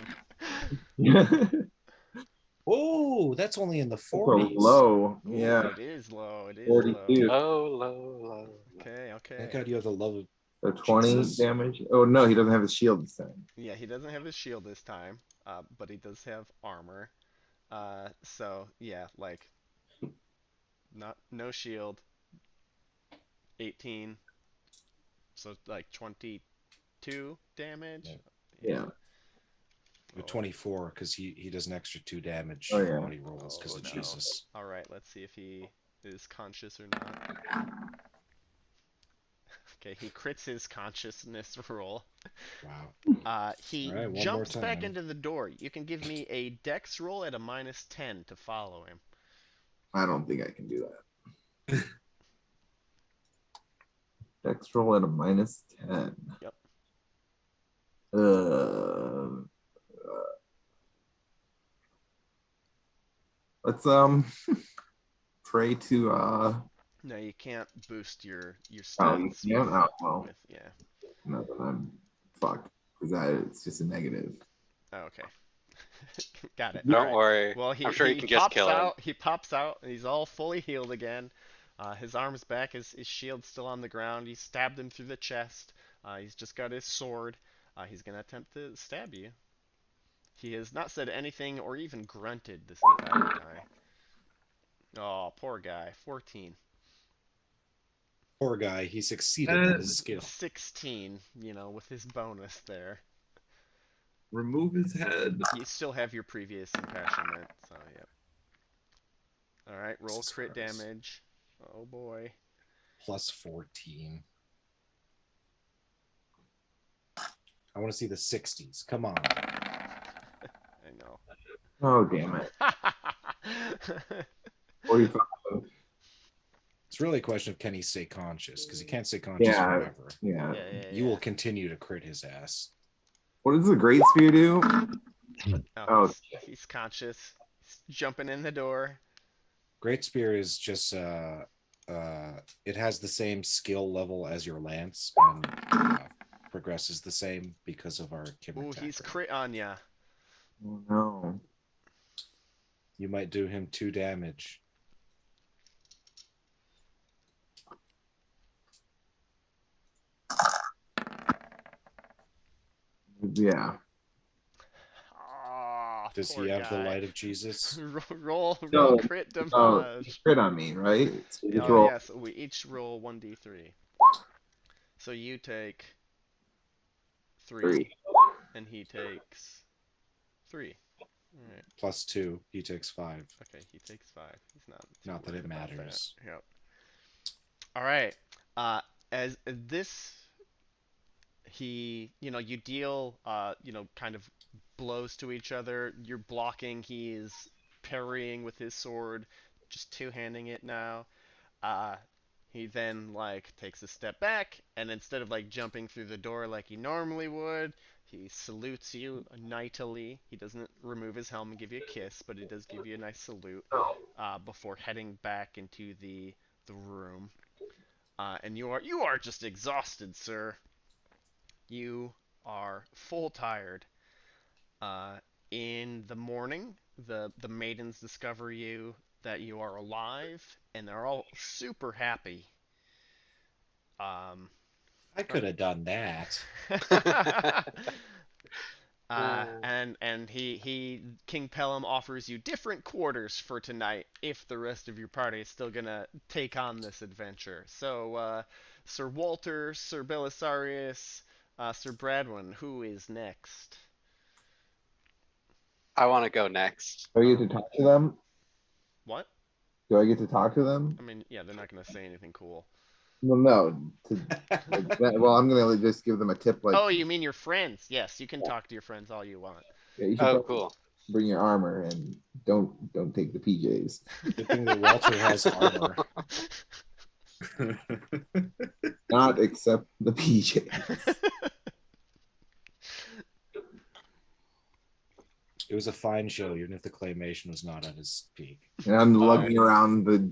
Oh, that's only in the So 40s. low. Ooh, Yeah, it is low. It is low. 42. Low, low, low. Okay, Thank okay. God you have the love of So 20 Jesus. damage. Oh, no, he doesn't have his shield this time. Yeah, he doesn't have his shield this time, but he does have armor. So yeah, like no shield. 18. So like 22 damage. Yeah. Yeah. roll. 24 because he does an extra 2 damage Oh, yeah. when he rolls because Oh, of no. Jesus. All right, let's see if he is conscious or not. Okay, he crits his consciousness roll. Wow. He All right, one more jumps back time. into the door. You can give me a dex roll at a -10 to follow him. I don't think I can do that. Dex roll at a -10. Yep. Let's pray to No, you can't boost your oh, you stats can't? Oh, well. with yeah. no, then I'm fucked. Because it's just a negative. Oh, okay. Got it. Don't All right. worry. Well, I'm sure you he can just pops kill him. out. He pops out. And he's all fully healed again. His arm's back. His shield's still on the ground. He stabbed him through the chest. He's just got his sword. He's gonna attempt to stab you. He has not said anything or even grunted this entire time. Oh, poor guy. 14. Poor guy, he succeeded in his skill. 16, with his bonus there. Remove his head. You still have your previous impassionment, so yep. Alright, roll Jesus crit Christ. damage. Oh boy. Plus 14. I want to see the 60s. Come on. I know. Oh, damn it. 45. It's really a question of can he stay conscious? Because he can't stay conscious Yeah. forever. Yeah. You will continue to crit his ass. What does the Great Spear do? Oh, he's conscious. He's jumping in the door. Great Spear is just it has the same skill level as your lance and progresses the same because of our Kimmer Ooh, he's Tackle. crit on ya. Oh, no. You might do him 2 damage. Yeah. Oh, Does poor he have the guy. light of Jesus? roll No, crit Oh, damage. crit on me, right? So just Oh roll. yes, we each roll 1d3. So you take 3, and he takes 3. Alright. Plus 2, he takes 5. Okay, he takes 5. He's not too Not that worried it about matters. That. Yep. Alright. As this you deal kind of blows to each other. You're blocking, he is parrying with his sword, just two-handing it now. He then takes a step back, and instead of jumping through the door like he normally would, he salutes you knightly. He doesn't remove his helm and give you a kiss, but he does give you a nice salute before heading back into the room. And you are just exhausted, sir. You are full tired. In the morning, the maidens discover that you are alive, and they're all super happy. I could have done that. And King Pelham offers you different quarters for tonight if the rest of your party is still gonna take on this adventure. So, Sir Walter, Sir Belisarius, Sir Bradwin, who is next? I want to go next. Do I get to talk to them? What? Do I get to talk to them? I mean, yeah, they're not gonna say anything cool. Well, no. Well, I'm gonna just give them a tip. Oh, you mean your friends? Yes, you can talk to your friends all you want. Yeah, you should Oh, probably cool. bring your armor and don't take the PJs. Good thing that Walter has armor. Not except the PJs. It was a fine show, even if the claymation was not at its peak. And I'm lugging around the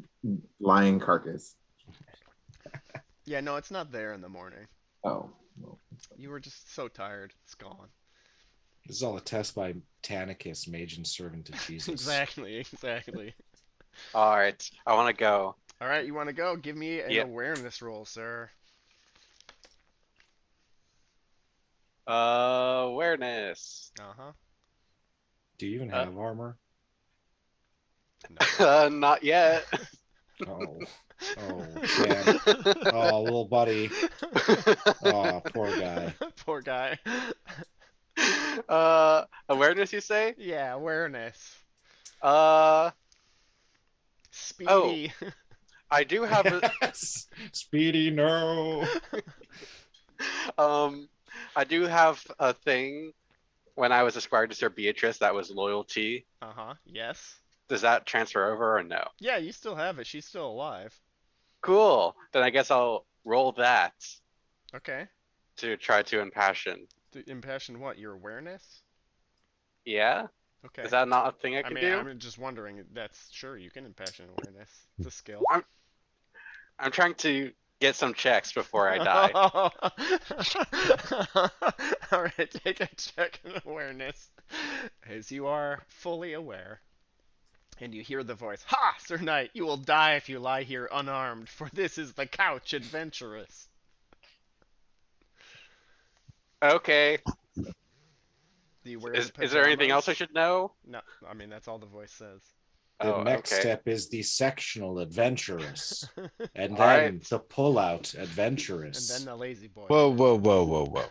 lion carcass. Yeah, no, it's not there in the morning. Oh. Well. You were just so tired. It's gone. This is all a test by Tanicus, mage and servant to Jesus. Exactly. All right, I want to go. All right, you want to go? Give me an awareness roll, sir. Awareness. Uh-huh. Do you even have armor? No. Not yet. Oh, man. Oh, little buddy. Oh, poor guy. Poor guy. Awareness, you say? Yeah, awareness. Uh, oh, Speedy. I do have a, Yes. Speedy, no. um, I do have a thing when I was a squire to Sir Beatrice that was loyalty. Uh-huh. Yes. Does that transfer over or no? Yeah, you still have it. She's still alive. Cool. Then I guess I'll roll that Okay. to try to impassion. Impassion what? Your awareness? Yeah? Okay. Is that not a thing I I can mean, do? I'm just wondering. That's sure you can impassion awareness. It's a skill. I'm trying to get some checks before I die. All right, take a check in awareness, as you are fully aware, and you hear the voice. Ha, Sir Knight, you will die if you lie here unarmed, for this is the couch adventurous. Okay. Do you wear the Is there anything else I pajamas? should know? No, I mean that's all the voice says. The Oh, next okay. step is the sectional adventurous, and All then right. the pull-out And adventurous. then the lazy boy. Whoa, whoa, whoa, whoa, whoa.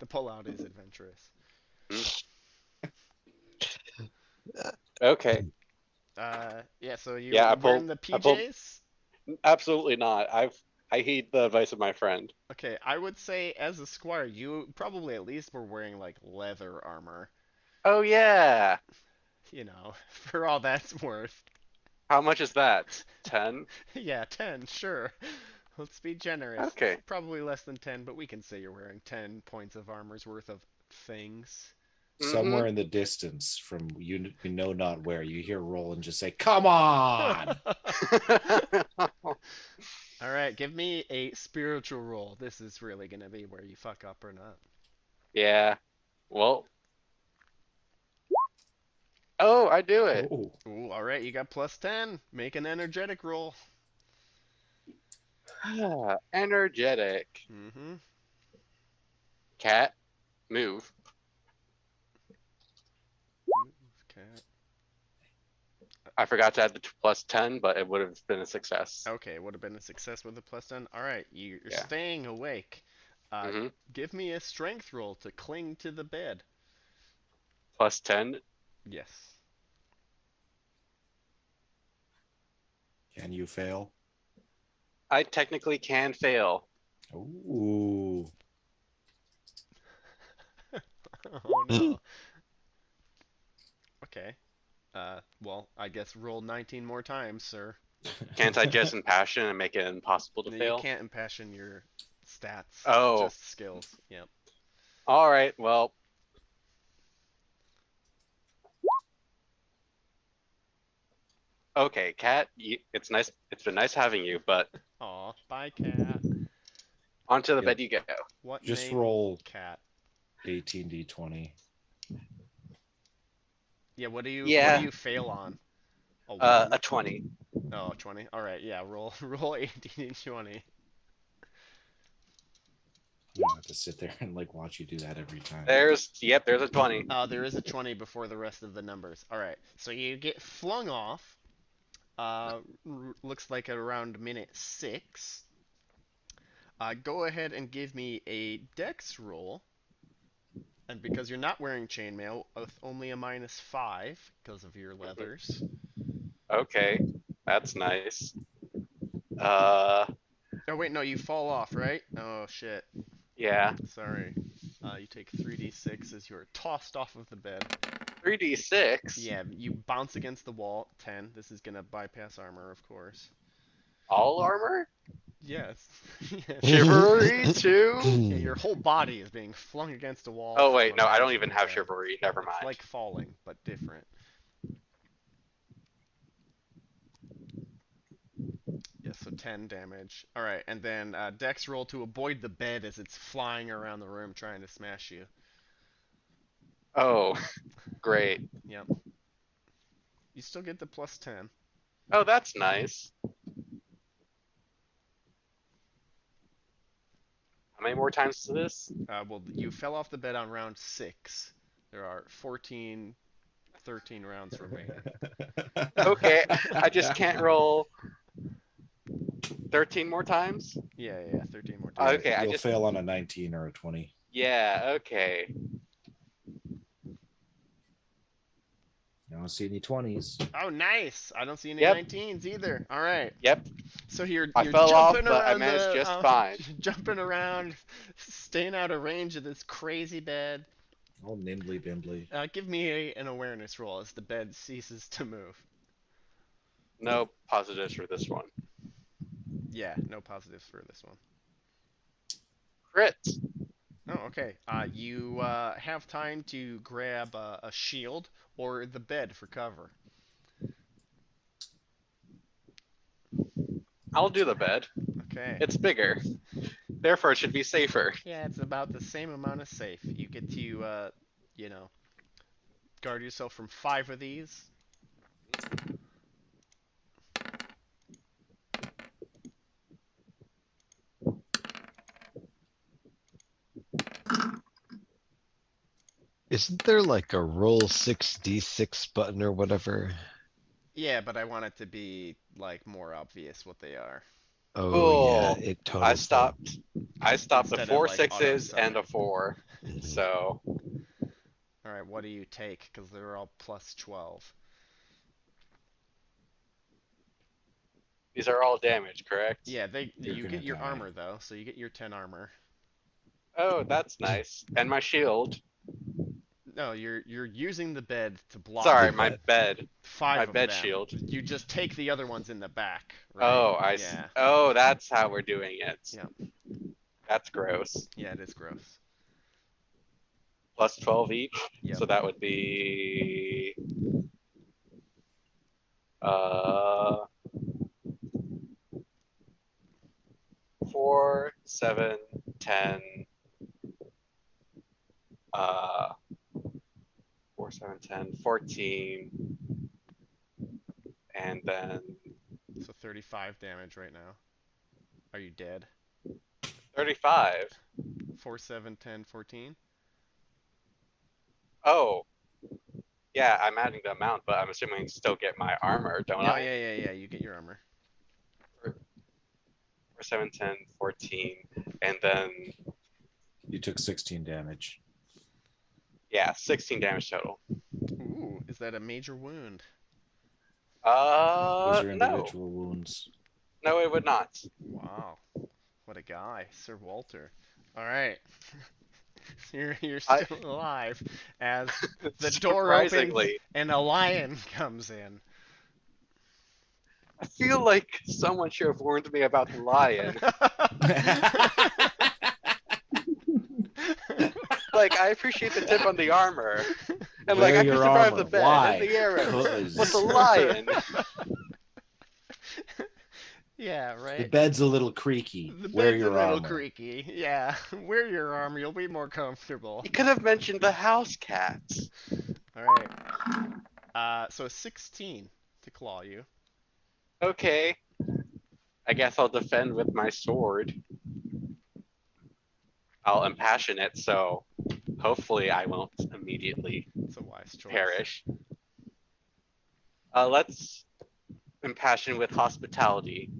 The pullout is adventurous. Okay. Yeah. So you Yeah, wearing the I pulled. PJs? Absolutely not. I heed the advice of my friend. Okay, I would say as a squire, you probably at least were wearing like leather armor. Oh yeah. You know, for all that's worth. How much is that? 10? Yeah, 10, sure. Let's be generous. Okay. It's probably less than 10, but we can say you're wearing 10 points of armor's worth of things. Somewhere in the distance, from you know not where, you hear Roland just say, "Come on!" All right, give me a spiritual roll. This is really gonna be where you fuck up or not. Yeah. Well. Oh, I do it. Oh, Ooh, all right, you got plus 10. Make an energetic roll. Energetic. Mm-hmm. Cat. Move. Okay. I forgot to add the plus 10, but it would have been a success. Okay, would have been a success with a plus 10. All right, you're Yeah. staying awake. Mhm. Give me a strength roll to cling to the bed. Plus 10. Yes. can you fail? I technically can fail. Ooh. Oh no. Okay. Well, I guess roll 19 more times, sir. Can't I just impassion and make it impossible to No, you fail? can't impassion your stats. Oh. Just skills. Yep. All right. Well. Okay, Cat. It's nice. It's been nice having you, but Aw, bye, cat. onto the Yeah. bed you go. What Just name? roll Cat. 18d20. Yeah. What do Yeah. you fail on? A A 1? 20. Oh, 20. All right. Yeah. Roll 18 and 20. You don't have to sit there and like watch you do that every time. There's a 20. There is a 20 before the rest of the numbers. All right. So you get flung off. Looks like around minute 6. Go ahead and give me a dex roll. And because you're not wearing chainmail, with only a -5 because of your leathers. Okay, that's nice. Oh wait, no, you fall off, right? Oh shit. Yeah. Sorry. You take 3d6 as you're tossed off of the bed. 3d6. Yeah, you bounce against the wall. 10. This is gonna bypass armor, of course. All armor? Yes. Yes. Chivalry too? Yeah, your whole body is being flung against a wall. Oh from wait, a no, I don't magical even have bed. chivalry. Never It's mind. like falling, but different. Yeah, so 10 damage. Alright, and then dex roll to avoid the bed as it's flying around the room trying to smash you. Oh, great. Yep. You still get the plus 10. Oh, that's nice. How many more times to this? Well, you fell off the bed on round 6. There are 13 rounds remaining. Okay, I just can't roll 13 more times? Yeah, 13 more times. Okay, I You'll just fail on a 19 or a 20. Yeah, okay. I don't see any 20s. Oh, nice. I don't see any Yep. 19s either. All right. Yep. So you're I you're fell off, jumping but I around managed the just fine. jumping around, staying out of range of this crazy bed. All nimbly bimbly. Give me an awareness roll as the bed ceases to move. No positives for this one. Yeah, no positives for this one. Crit. Oh, okay. You have time to grab a shield or the bed for cover. I'll do the bed. Okay. It's bigger. Therefore, it should be safer. Yeah, it's about the same amount of safe. You get to, you know, guard yourself from 5 of these. Isn't there like a roll 6d6 button or whatever? Yeah, but I want it to be like more obvious what they are. Oh yeah, Cool. it I totally stopped. I stopped the Instead of, 4 like, auto 6s and a summon. 4. So All right, what do you take? Because they're all plus 12. these are all damage, correct? Yeah, You're you gonna get your die. armor though, so you get your 10 armor. Oh, that's nice. And my shield. No, you're using the bed to block Sorry, The my bed. bed. 5 my of bed them. shield. You just take the other ones in the back, right? Oh, Yeah. oh, that's how we're doing it. Yeah. That's gross. Yeah, it is gross. Plus 12 each. Yep. So that would be uh 4, 7, 10, 4, 7, 10, 14, and then So 35 damage right now. Are you dead? 35. 4, 7, 10, 14? Oh, yeah, I'm adding the amount, but I'm assuming I still get my armor, don't No, I? yeah, you get your armor. 4, 7, 10, 14, and then, You took 16 damage. yeah, 16 damage total. Ooh, is that a major wound? Those are No. individual wounds. No, it would not. Wow. What a guy, Sir Walter. All right. You're I- still alive as the door opens Surprisingly. and a lion comes in. I feel like someone should have warned me about the lion. Like, I appreciate the tip on the armor. And like, Wear I could your survive armor. the bed Why? and the arrows. 'Cause But the lion. Yeah, the right. bed's a little creaky. The Wear bed's a your little armor. creaky. Yeah, wear your armor. You'll be more comfortable. You could have mentioned the house cat. All right. So 16 to claw you. Okay. I guess I'll defend with my sword. I'll impassion it, so hopefully I won't immediately It's a wise choice. perish. Let's impassion with hospitality.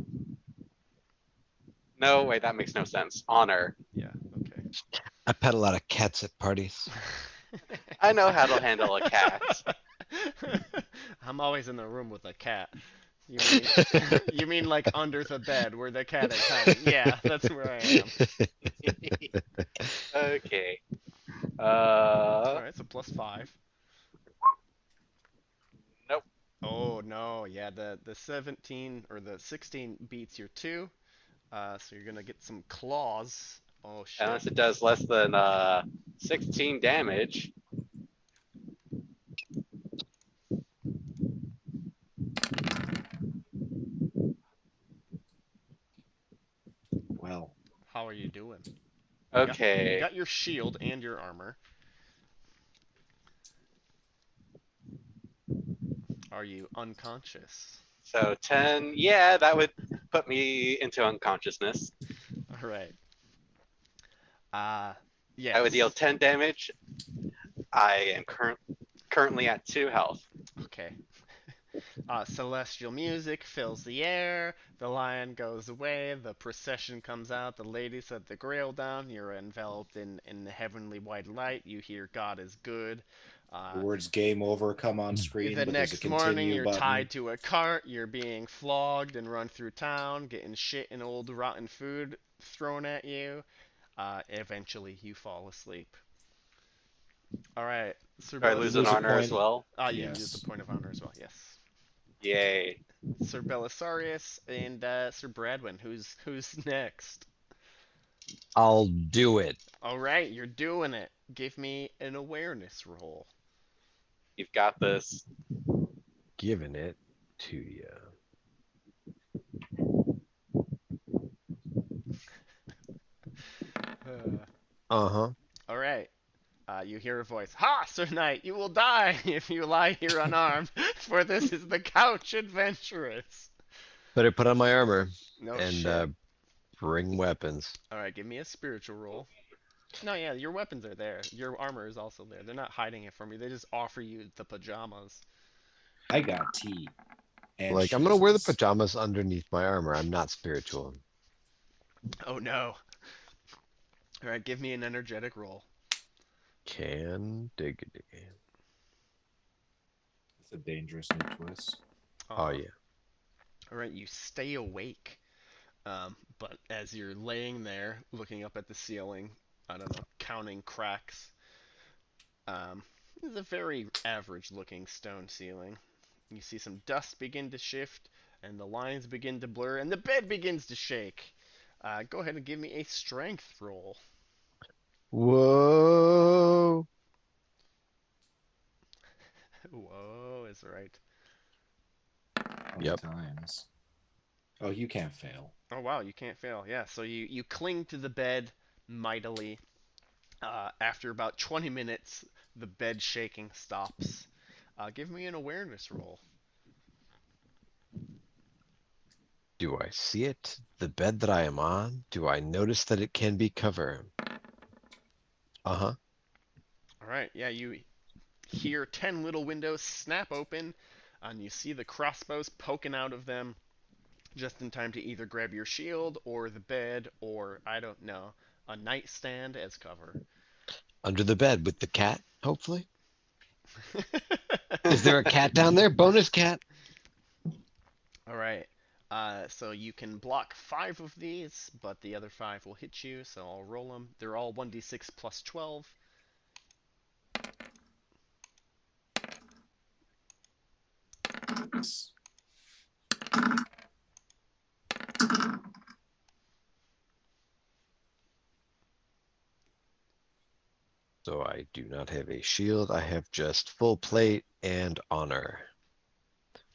No, wait, that makes no sense. Honor. Yeah. Okay. I pet a lot of cats at parties. I know how to handle a cat. I'm always in the room with a cat. You mean like under the bed where the cat is hiding? Yeah, that's where I am. Okay. All right, so plus 5. Nope. Oh no, yeah, the 17 or the 16 beats your 2. So you're gonna get some claws. Oh shit. Unless it does less than 16 damage. Well, How are you doing? Okay. You got your shield and your armor. Are you unconscious? So 10, yeah, that would put me into unconsciousness. All right. Yes. I would deal 10 damage. I am currently at 2 health. Okay. Celestial music fills the air. The lion goes away. The procession comes out. The lady set the grail down. You're enveloped in the heavenly white light. You hear God is good. The Uh, words "game over" come on screen, the but there's a next morning, continue you're button. tied to a cart. You're being flogged and run through town, getting shit and old rotten food thrown at you. Eventually, you fall asleep. All right, Sir Do I You lose Belis. an lose a honor as point. well? You use the Yes. point of honor as well. Yes. Yay. Sir Belisarius and Sir Bradwin. Who's next? I'll do it. All right, you're doing it. Give me an awareness roll. You've got this. Giving it to you. Uh-huh. All right. You hear a voice. Ha, Sir Knight, you will die if you lie here unarmed, for this is the couch adventurous. Better put on my armor No and shit. bring weapons. All right, give me a spiritual roll. No, yeah, your weapons are there. Your armor is also there. They're not hiding it from you. They just offer you the pajamas. I got tea and Like, I'm gonna wear the cheeses. pajamas underneath my armor. I'm not spiritual. Oh no. All right, give me an energetic roll. Can diggity. It's a dangerous new twist. Oh yeah. All right, you stay awake. But as you're laying there, looking up at the ceiling, I don't know, counting cracks. It's a very average-looking stone ceiling. You see some dust begin to shift, and the lines begin to blur, and the bed begins to shake. Go ahead and give me a strength roll. Whoa. Whoa, is right. How many Yep. times? Oh, you can't fail. Oh wow, you can't fail. Yeah, so you cling to the bed mightily. After about 20 minutes, the bed shaking stops. Give me an awareness roll. Do I see it? The bed that I am on? Do I notice that it can be covered? Uh-huh. All right, yeah, you hear 10 little windows snap open, and you see the crossbows poking out of them just in time to either grab your shield or the bed or, I don't know, a nightstand as cover. Under the bed with the cat, hopefully. Is there a cat down there? Bonus cat. All right. So you can block 5 of these, but the other 5 will hit you, so I'll roll them. They're all 1d6 plus 12. Yes. So I do not have a shield. I have just full plate and honor.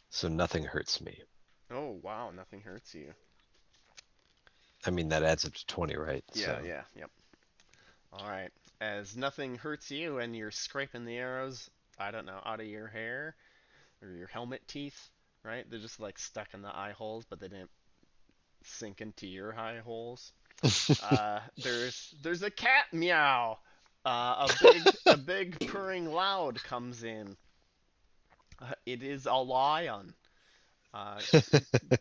So nothing hurts me. Oh, wow, nothing hurts you. I mean, that adds up to 20, right? Yeah, So yeah, yep. All right. As nothing hurts you and you're scraping the arrows, I don't know, out of your hair or your helmet teeth, right? They're just like stuck in the eye holes, but they didn't sink into your eye holes. There's a cat meow. A big purring loud comes in. It is a lion. Uh,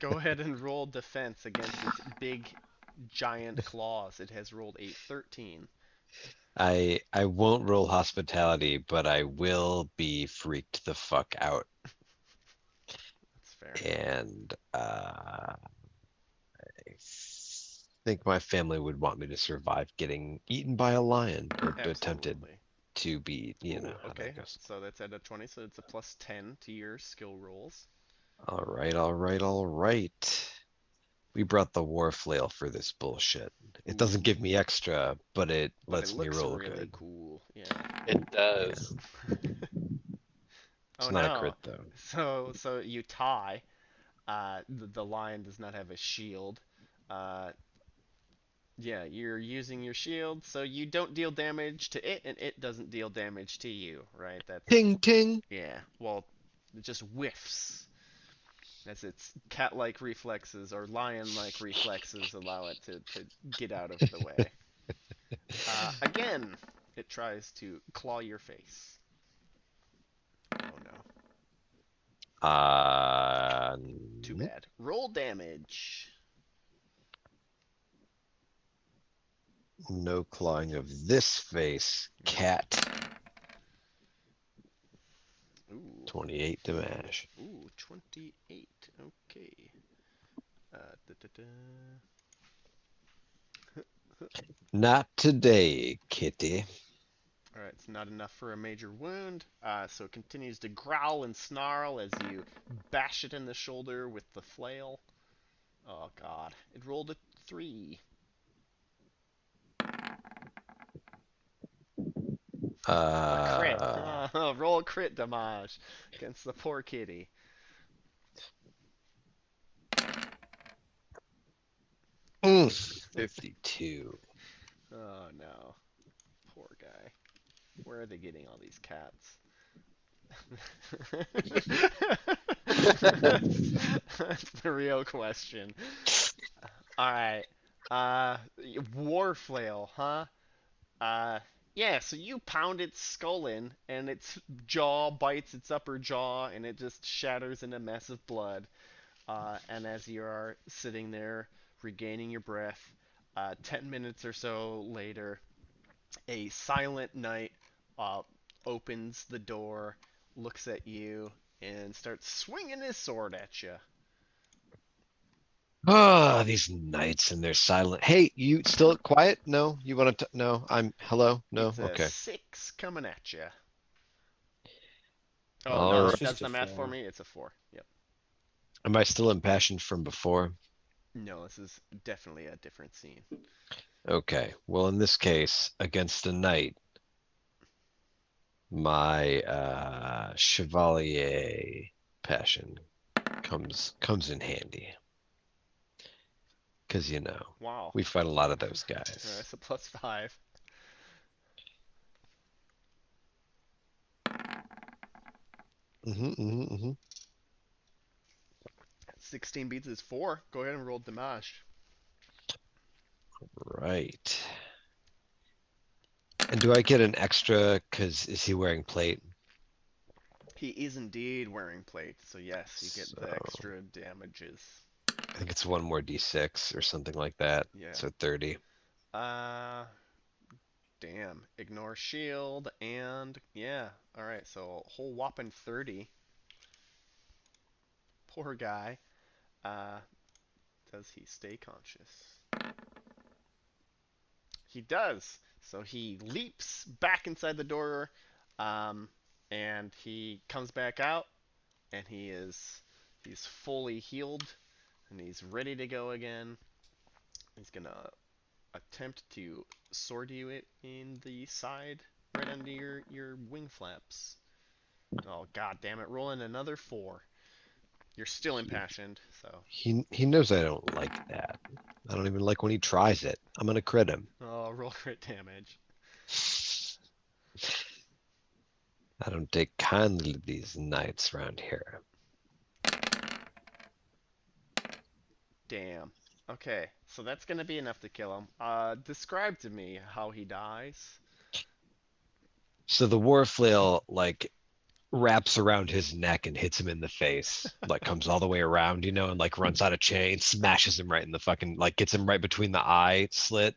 Go ahead and roll defense against its big giant claws. It has rolled a 13. I won't roll hospitality, but I will be freaked the fuck out. That's fair. And I think my family would want me to survive getting eaten by a lion or attempted Absolutely. to be, you know, Ooh, how okay. that goes. So that's at a 20, so it's a plus 10 to your skill rolls. All right, all right, all right. We brought the war flail for this bullshit. It doesn't Ooh, give me extra, but it but it lets me looks roll really good. cool. Yeah. It does. Oh It's not a no. crit though. So you tie. The lion does not have a shield. Uh, yeah, you're using your shield, so you don't deal damage to it, and it doesn't deal damage to you, right? That's Ting ting. yeah. Well, it just whiffs, as its cat-like reflexes or lion-like reflexes allow it to get out of the way. Again, it tries to claw your face. Oh no. Uh, Too bad. Roll damage. no clawing of this face, cat. Ooh. 28 damage. Ooh, 28. Okay. Da, da, da. Not today, kitty. All right, it's not enough for a major wound. So it continues to growl and snarl as you bash it in the shoulder with the flail. Oh god, it rolled a 3. A crit. Roll a crit damage against the poor kitty. 52. Oh no, poor guy. Where are they getting all these cats? That's the real question. All right. War flail, huh? Uh, yeah. So you pound its skull in, and its jaw bites its upper jaw, and it just shatters in a mess of blood. And as you are sitting there regaining your breath, 10 minutes or so later, a silent knight uh, opens the door, looks at you, and starts swinging his sword at you. Ah, these knights and they're silent. Hey, you still quiet? No, you want to? No, hello. No, It's a okay. 6 coming at you. Oh All no, It's right. it does just a the math for 4. me. It's a 4. Yep. Am I still impassioned from before? No, this is definitely a different scene. Okay. Well, in this case, against a knight, my chevalier passion comes in handy. Because Wow. we fight a lot of those guys. That's a +5. 16 beats is 4. Go ahead and roll damage. Right. And do I get an extra? Because is he wearing plate? He is indeed wearing plate, so yes, you get the So extra damages. I think it's one more d6 or something like that. Yeah. So 30. Uh, damn. Ignore shield and yeah. All right, so a whole whopping 30. Poor guy. Uh, does he stay conscious? He does. So he leaps back inside the door, um, and he comes back out, and he's fully healed, and he's ready to go again. He's gonna attempt to sword you it in the side, right under your wing flaps. Oh god damn it! Rolling another 4. You're still impassioned, so. He knows I don't like that. I don't even like when he tries it. I'm gonna crit him. Oh, roll crit damage. I don't take kindly to these knights around here. Damn. Okay, so that's gonna be enough to kill him. Describe to me how he dies. So the war flail like wraps around his neck and hits him in the face, like comes all the way around, and like runs out of chain, smashes him right in the fucking, like gets him right between the eye slit.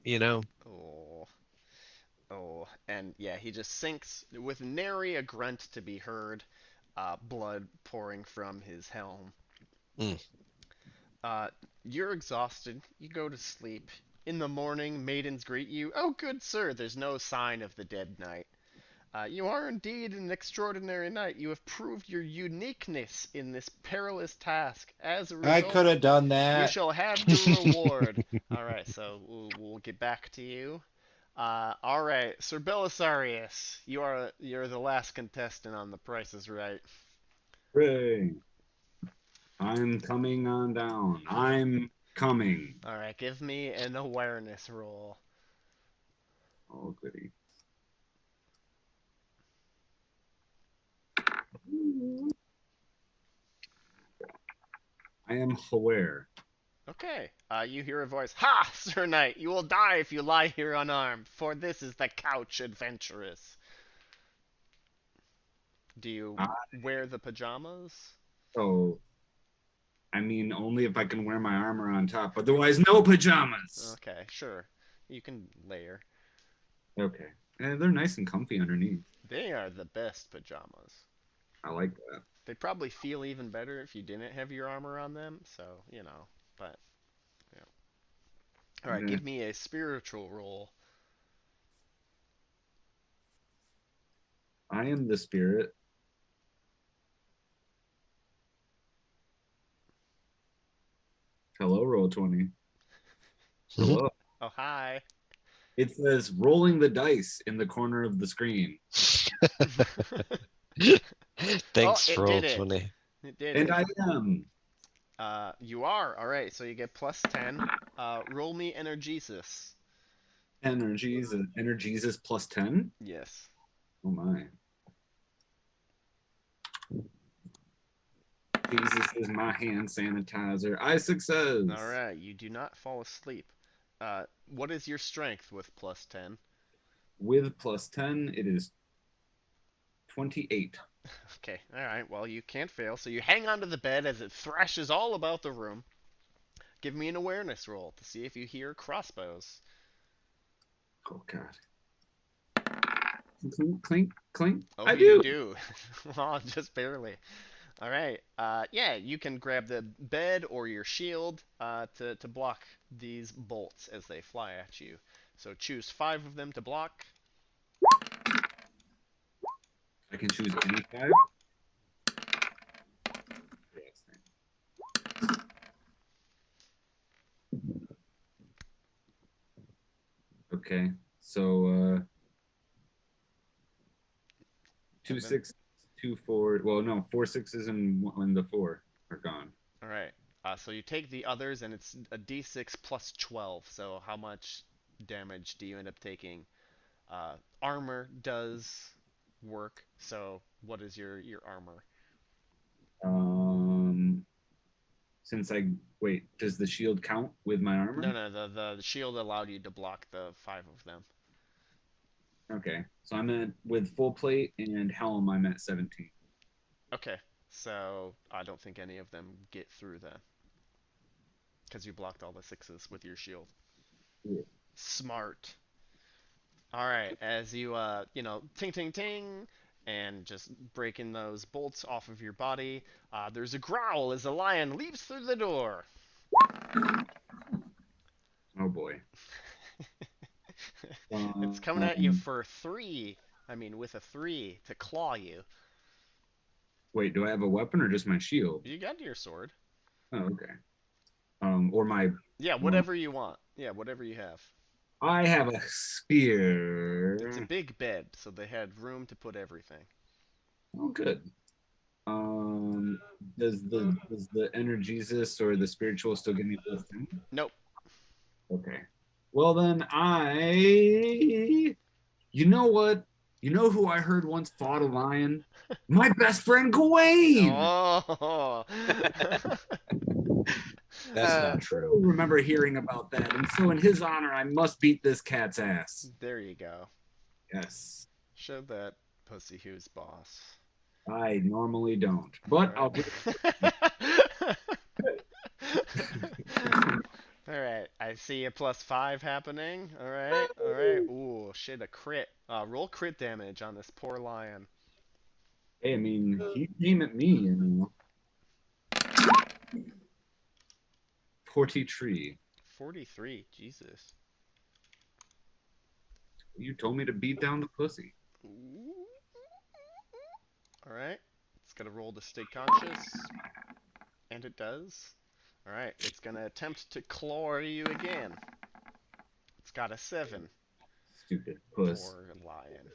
Oh, oh, and yeah, he just sinks with nary a grunt to be heard, blood pouring from his helm. Mm. Uh, you're exhausted. You go to sleep. In the morning, maidens greet you. Oh, good sir, there's no sign of the dead knight. You are indeed an extraordinary knight. You have proved your uniqueness in this perilous task. As a I could result, have done you that. shall have your reward. All right, so we'll get back to you. All right, Sir Belisarius, you're the last contestant on The Price is Right. Hooray. I'm coming on down. I'm coming. All right, give me an awareness roll. Oh, goody. I am aware. Okay. You hear a voice. Ha, Sir Knight, you will die if you lie here unarmed, for this is the couch adventurous. Do you I, wear the pajamas? Oh, I mean, only if I can wear my armor on top. Otherwise, no pajamas. Okay, sure. You can layer. Okay. And they're nice and comfy underneath. They are the best pajamas. I like that. They'd probably feel even better if you didn't have your armor on them, so, but, yeah. Alright, Okay. give me a spiritual roll. I am the spirit. Hello, roll 20. Hello. Oh, hi. It says rolling the dice in the corner of the screen. Thanks, it roll did it. 20. It did And it. I am. You are. Alright, so you get plus 10. Roll me Energiesis. Energies plus 10. Yes. Oh my. Jesus is my hand sanitizer. I success. Alright, you do not fall asleep. What is your strength with plus 10? With plus 10, it is 28. Okay, alright, well, you can't fail. So you hang onto the bed as it thrashes all about the room. Give me an awareness roll to see if you hear crossbows. Oh god. Clink, clink, clink. Oh, I you do. do. Well, just barely. All right. Yeah, you can grab the bed or your shield to block these bolts as they fly at you. So choose 5 of them to block. I can choose any 5. Okay. So 2 And then, 6, 2 4. Well, no, 4 6s and the 4 are gone. all right. So you take the others, and it's a d6 plus 12. So how much damage do you end up taking? Armor does work. So what is your armor? Um, since I wait, does the shield count with my No, armor? no. The shield allowed you to block the 5 of them. Okay, so I'm at with full plate and helm. I'm at 17. Okay. So I don't think any of them get through then, because you blocked all the 6s with your shield. Yeah. Smart. All right, as you ting ting ting, and just breaking those bolts off of your body. There's a growl as a lion leaps through the door. Oh boy. It's coming at you for 3. I mean, with a 3 to claw you. Wait, do I have a weapon or just my shield? You got your sword. Oh, okay. Or my. Yeah, Well, whatever you want. Yeah, whatever you have. I have a It's a spear. big bed, so they had room to put everything. Oh, good. Um, does the energesis or the spiritual still give me plus 10? Nope. Okay. Well then you know what? You know who I heard once fought a lion? My best friend Gawain. Oh. That's Uh, not I true. remember hearing about that, and so in his honor, I must beat this cat's ass. There you go. Yes, Show that pussy who's boss. I normally don't, All but I'll do right. All right. I see a +5 happening. All right. All right. Ooh, shit, a crit. Roll crit damage on this poor lion. Hey, I mean, he came at me, 43. 43. Jesus. You told me to beat down the pussy. Ooh. All right. It's gonna roll to stay conscious, and it does. All right. It's gonna attempt to claw you again. It's got a 7. Stupid puss. Poor lion.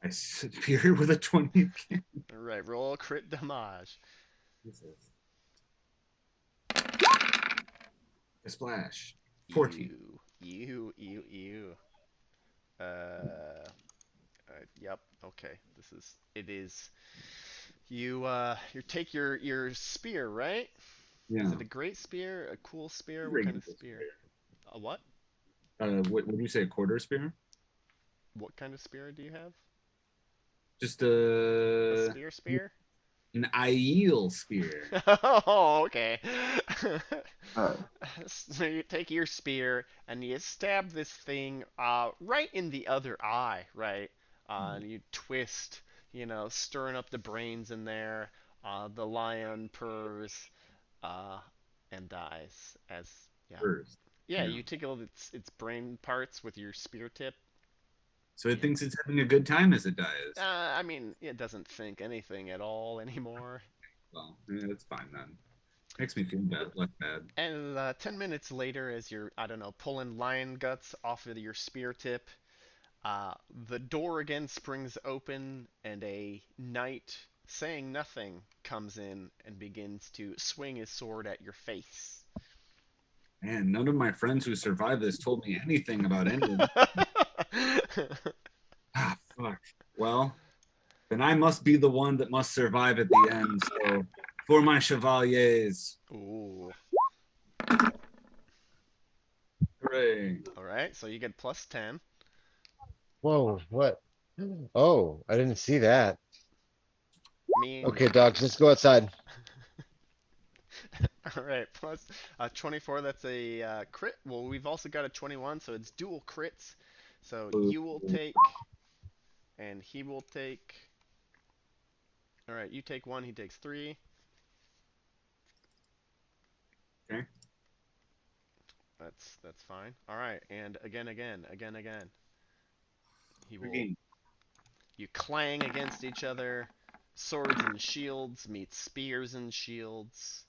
I superior with a 20 again. All right. Roll crit damage. A splash. 14. You. Yep. Okay. It is. You take your spear, right? Yeah. Is it a great spear, a cool spear? What kind Regular of spear? spear. A what? What would you say? A quarter spear? What kind of spear do you have? Just A spear? an Aiel spear. Oh, okay. All right. So you take your spear and you stab this thing right in the other eye, right? And you twist, stirring up the brains in there. The lion purrs uh, and dies as yeah. First. Yeah, Yeah. you tickle its brain parts with your spear tip. So it Yeah. thinks it's having a good time as it dies. I mean, it doesn't think anything at all anymore. Well, yeah, that's fine then. Makes me feel bad, less bad. And 10 minutes later, as you're, I don't know, pulling lion guts off of your spear tip, the door again springs open, and a knight saying nothing comes in and begins to swing his sword at your face. Man, none of my friends who survived this told me anything about any of this. Ah, fuck. Well, then I must be the one that must survive at the end. So, for my chevaliers, Ooh. hooray! All right, so you get plus 10. Whoa, what? Oh, I didn't see that. Mean. Okay, dogs, let's go outside. All right, plus 24. That's a crit. Well, we've also got a 21, so it's dual crits. So you will take, and he will take. All right, you take one. He takes three. Okay. That's fine. All right, and again. He will. Again. You clang against each other. Swords and shields meet spears and shields.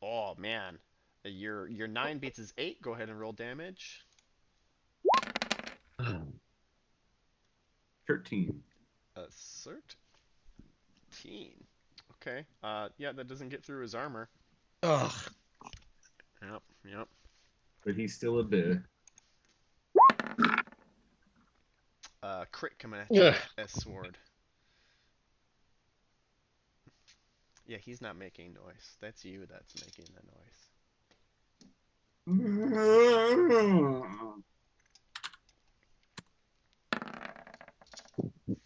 Oh man, your 9 beats his 8. Go ahead and roll damage. 13. Assert. Okay. Yeah, that doesn't get through his armor. Ugh. Yep. But he's still a bit. Crit coming at you Ugh. as sword. Yeah, he's not making noise. That's you that's making the noise.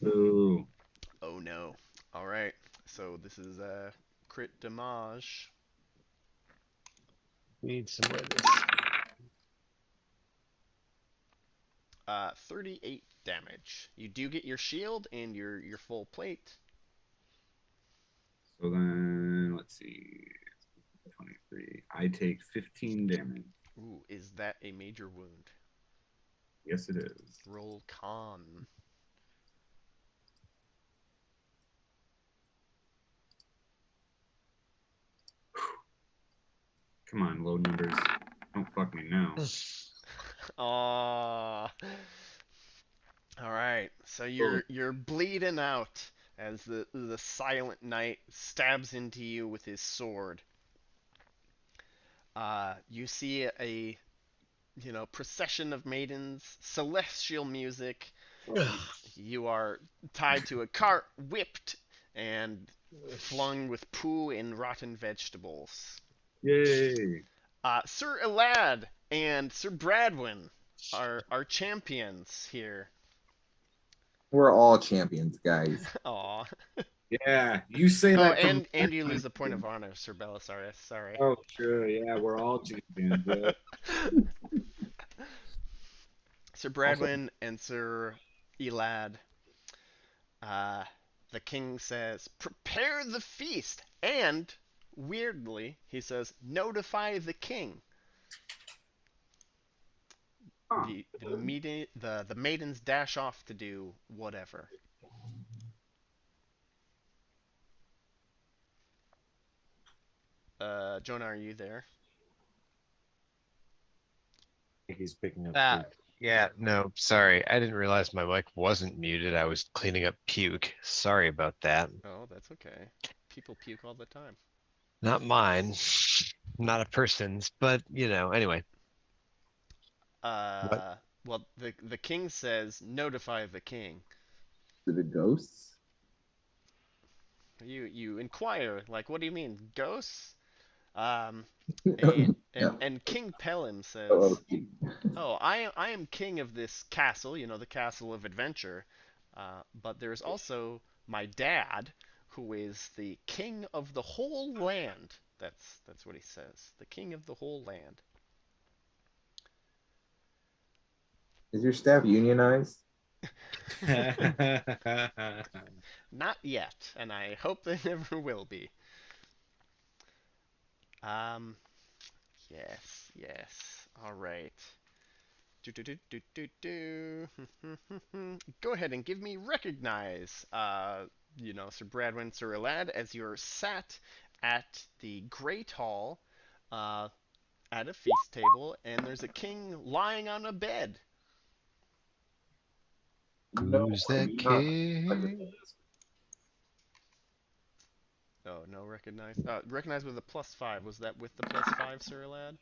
Ooh. Oh no. All right. So this is a crit damage. Need some more of this. 38 damage. You do get your shield and your full plate. So then, let's see. 23. I take 15 damage. Ooh, is that a major wound? Yes, it is. Roll con. Come on, low numbers. Don't fuck me now. Aww. All right. So you're bleeding out as the silent knight stabs into you with his sword. You see a procession of maidens, celestial music. You are tied to a cart, whipped, and flung with poo and rotten vegetables. Yay! Sir Elad and Sir Bradwin are champions here. We're all champions, guys. Aw. Yeah, you say Oh, that from. and you lose a point of honor, Sir Belisarius. Sorry. Oh, sure. Yeah, we're all champions. Yeah. Sir Bradwin and Sir Elad. The king says, "Prepare the feast," and weirdly, he says, "Notify the king." Huh. The maidens dash off to do whatever. Jonah, are you there? He's picking up. Ah, puke. yeah, no, sorry. I didn't realize my mic wasn't muted. I was cleaning up puke. Sorry about that. Oh, that's okay. People puke all the time. Not mine. Not a person's, but anyway. What? Well, the king says, "Notify the king." To the ghosts? You inquire, like, what do you mean, ghosts? Um, Yeah. and King Pelham says, Oh, okay. "Oh, I am king of this castle, the castle of adventure. But there's also my dad, who is the king of the whole land. That's what he says. The king of the whole land. Is your staff unionized? Not yet, and I hope they never will be. Um, yes, yes. All right. Do do do do do do. Go ahead and give me recognize. Sir Bradwin, Sir Elad, as you're sat at the Great Hall, uh, at a feast table, and there's a king lying on a bed. No, Who's I that do not. king? Oh, no, recognize. Recognize with a +5. Was that with the +5, Sir Elad?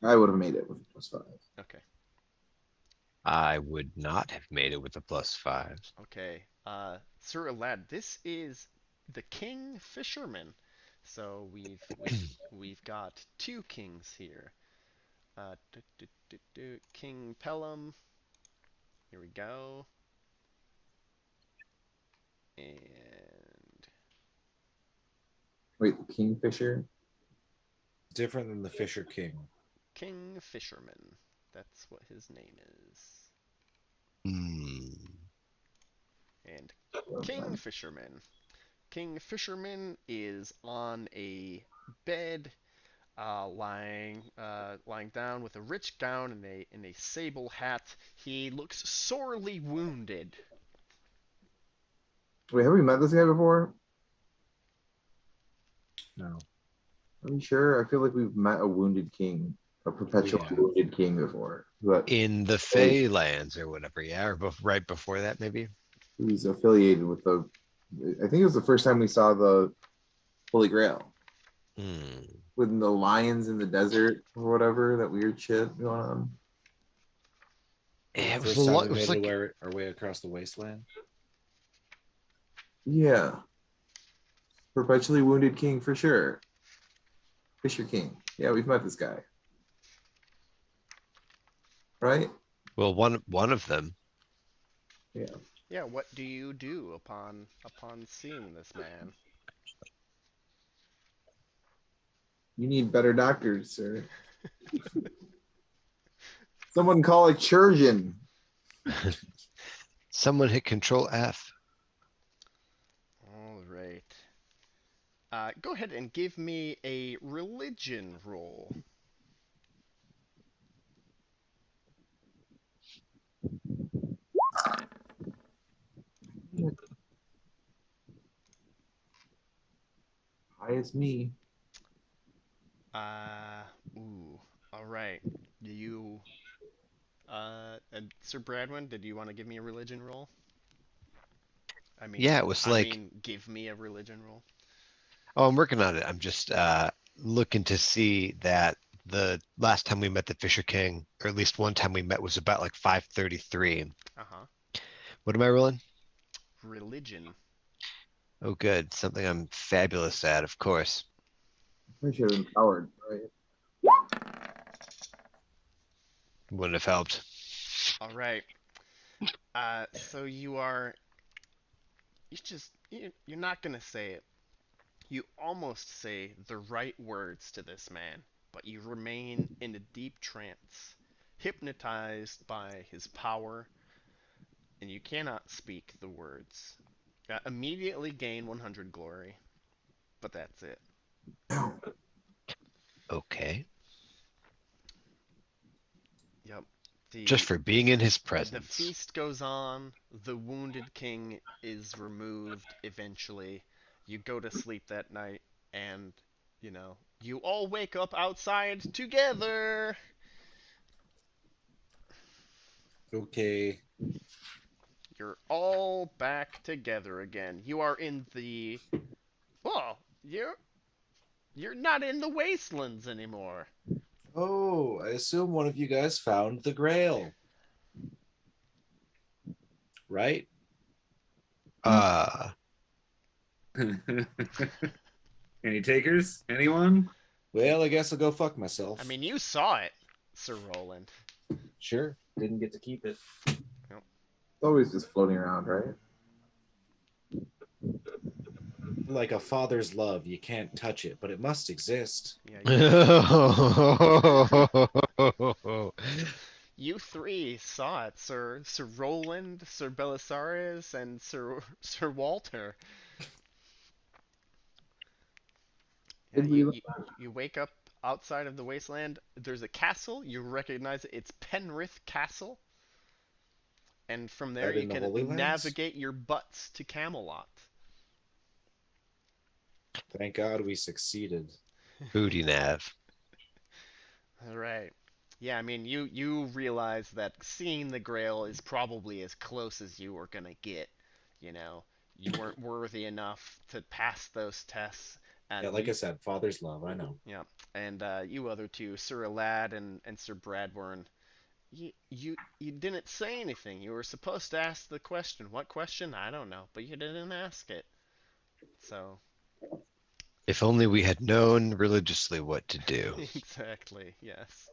I would have made it with +5. Okay. I would not have made it with a +5. Okay. Sir Elad, this is the King Fisherman. So we've got two kings here. King Pelham. Here we go. And Wait, the Kingfisher? Different than the Fisher King. King Fisherman. That's what his name is. Hmm. And King Fisherman. King Fisherman is on a bed, lying down with a rich gown and a sable hat. He looks sorely wounded. Wait, have we met this guy before? No. Are you sure? I feel like we've met a wounded king, a perpetual have. wounded king before. In the Fey lands or whatever, yeah, or right before that, maybe. Who's affiliated with the. I think it was the first time we saw the Holy Grail Hmm. with the lions in the desert or whatever. That weird shit going on. It was First time we it was made like our way across the wasteland. Yeah, perpetually wounded king for sure. Fisher King. Yeah, we've met this guy, right? well, one of them. Yeah. Yeah, what do you do upon seeing this man? You need better doctors, sir. Someone call a surgeon. Someone hit Control F. All right. Go ahead and give me a religion roll. Hi, it's me. Ooh. All right. Do you, and Sir Bradwin, did you want to give me a religion roll? I Yeah, mean, it was I like, mean, give me a religion roll. oh, I'm working on it. I'm just looking to see that the last time we met the Fisher King, or at least one time we met, was about like 533. Uh-huh. What am I rolling? Religion. Oh, good. Something I'm fabulous at, of course. I should have empowered, right? Wouldn't have helped. All right. So you're not gonna say it. You almost say the right words to this man, but you remain in a deep trance, hypnotized by his power, and you cannot speak the words. Immediately gain 100 glory, but that's it. Okay. Yep. Just for being in his The presence. feast goes on. The wounded king is removed eventually. You go to sleep that night, and you all wake up outside together. Okay. You're all back together again. You are in the well, you're not in the wastelands anymore. Oh, I assume one of you guys found the Grail. Right? Uh, Any takers? Anyone? Well, I guess I'll go fuck myself. I mean, you saw it, Sir Roland. Sure. Didn't get to keep it. It's always just floating around, right? Like a father's love, you can't touch it, but it must exist. Yeah, Oh, you three saw it, Sir Roland, Sir Belisarius, and Sir Walter. Yeah, Did we? you wake up outside of the wasteland. There's a castle. You recognize it. It's Penrith Castle, and from there That you in the can Holy Lands? navigate your butts to Camelot. Thank God we succeeded. booty nav. All right. Yeah, I mean, you realize that seeing the Grail is probably as close as you were gonna get. You know, you weren't worthy enough to pass those tests, Yeah, and like I said, father's love. I know. yeah, and you other two, Sir Alad and Sir Bradburn, you didn't say anything. You were supposed to ask the question. What question? I don't know, but you didn't ask it. So If only we had known religiously what to do. exactly, yes.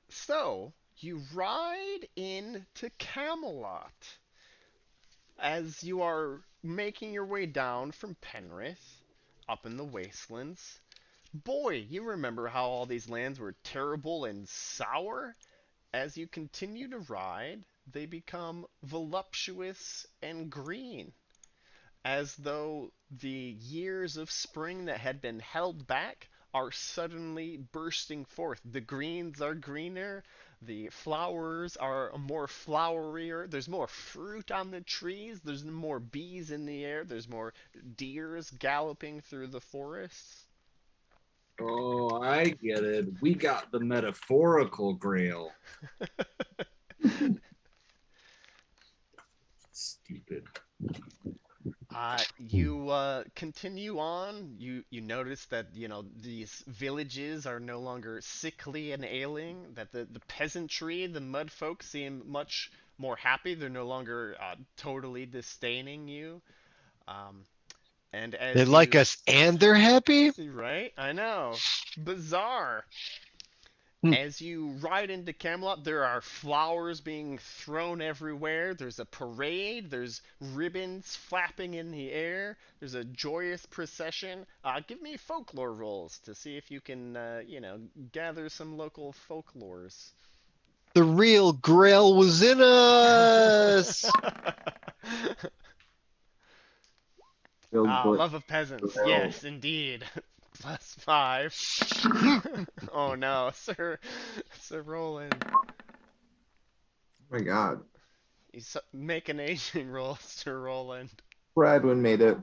So you ride into Camelot as you are making your way down from Penrith up in the wastelands. Boy, you remember how all these lands were terrible and sour? As you continue to ride, they become voluptuous and green, as though the years of spring that had been held back are suddenly bursting forth. The greens are greener, the flowers are more flowerier, there's more fruit on the trees, there's more bees in the air, there's more deers galloping through the forests. Oh, I get it. We got the metaphorical grail. Stupid. You continue on. You notice that these villages are no longer sickly and ailing. That the peasantry, the mud folk, seem much more happy. They're no longer totally disdaining you. Um, and They as like you us and they're happy? right, I know, bizarre. Hmm. As you ride into Camelot, there are flowers being thrown everywhere. There's a parade. There's ribbons flapping in the air. There's a joyous procession. Give me folklore rolls to see if you can, gather some local folklores. The real grail was in us. But Love of peasants. Yes, indeed. +5. Oh no, Sir Roland. oh my God, Make an aging roll, Sir Roland. Bradwin made it.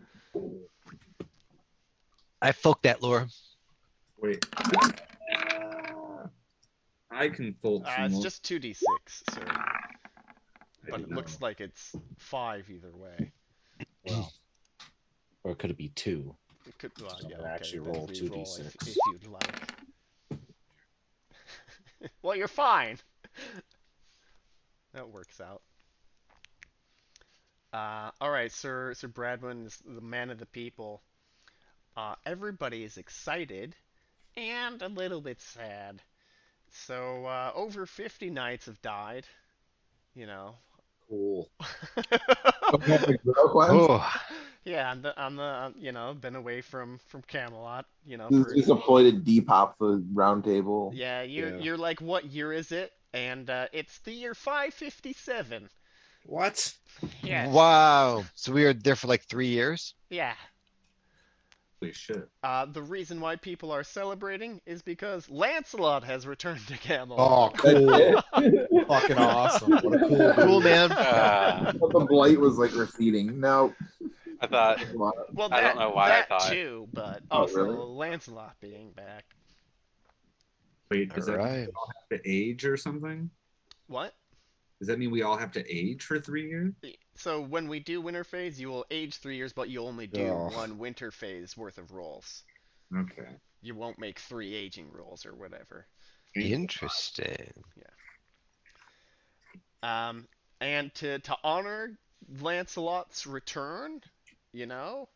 I folk that lore. Wait. I can fold some It's more. just 2d6, sir. I But didn't it know. looks like it's 5 either way. Well, or could it be 2? It could, well, So yeah, I okay. actually Then roll re-roll 2d6. if you'd like. Well, you're fine. That works out. All right, Sir Bradwin is the man of the people. Everybody is excited and a little bit sad. So over 50 knights have died. You know. Cool. Okay, the girl quest? Oh, Yeah, been away from Camelot, This for is just a ploy depop the round table. yeah, you're Yeah. you're like, what year is it? And it's the year 557. What? Yes. wow. So we were there for like 3 years? Yeah. Holy shit. The reason why people are celebrating is because Lancelot has returned to Oh, Camelot. cool. Fucking awesome. What a cool Cool, dude. man. But the blight was like receding. No. I thought, Well, I don't know why I that thought. too, but Oh, also really? Lancelot being back. Wait, All does that mean right. we all have to age or something? What? Does that mean we all have to age for 3 years? So when we do winter phase, you will age 3 years, but you only do Oh. one winter phase worth of rolls. Okay. You won't make 3 aging rolls or whatever. Interesting. Um, and to honor Lancelot's return, you know,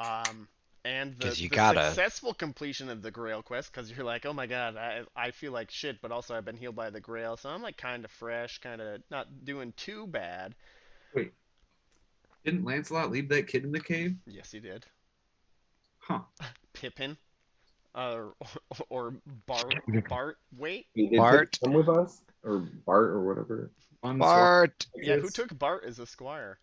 um, and the 'Cause you the gotta. successful completion of the Grail quest, because you're like, oh my god, I feel like shit, but also I've been healed by the Grail, so I'm like kind of fresh, kind of not doing too bad. Wait. Didn't Lancelot leave that kid in the cave? Yes, he did. Huh. Pippin, uh, or Bart. Wait, He did Bart. Pippin come with us, or Bart, or whatever. Fun Bart. yeah, who took Bart as a squire?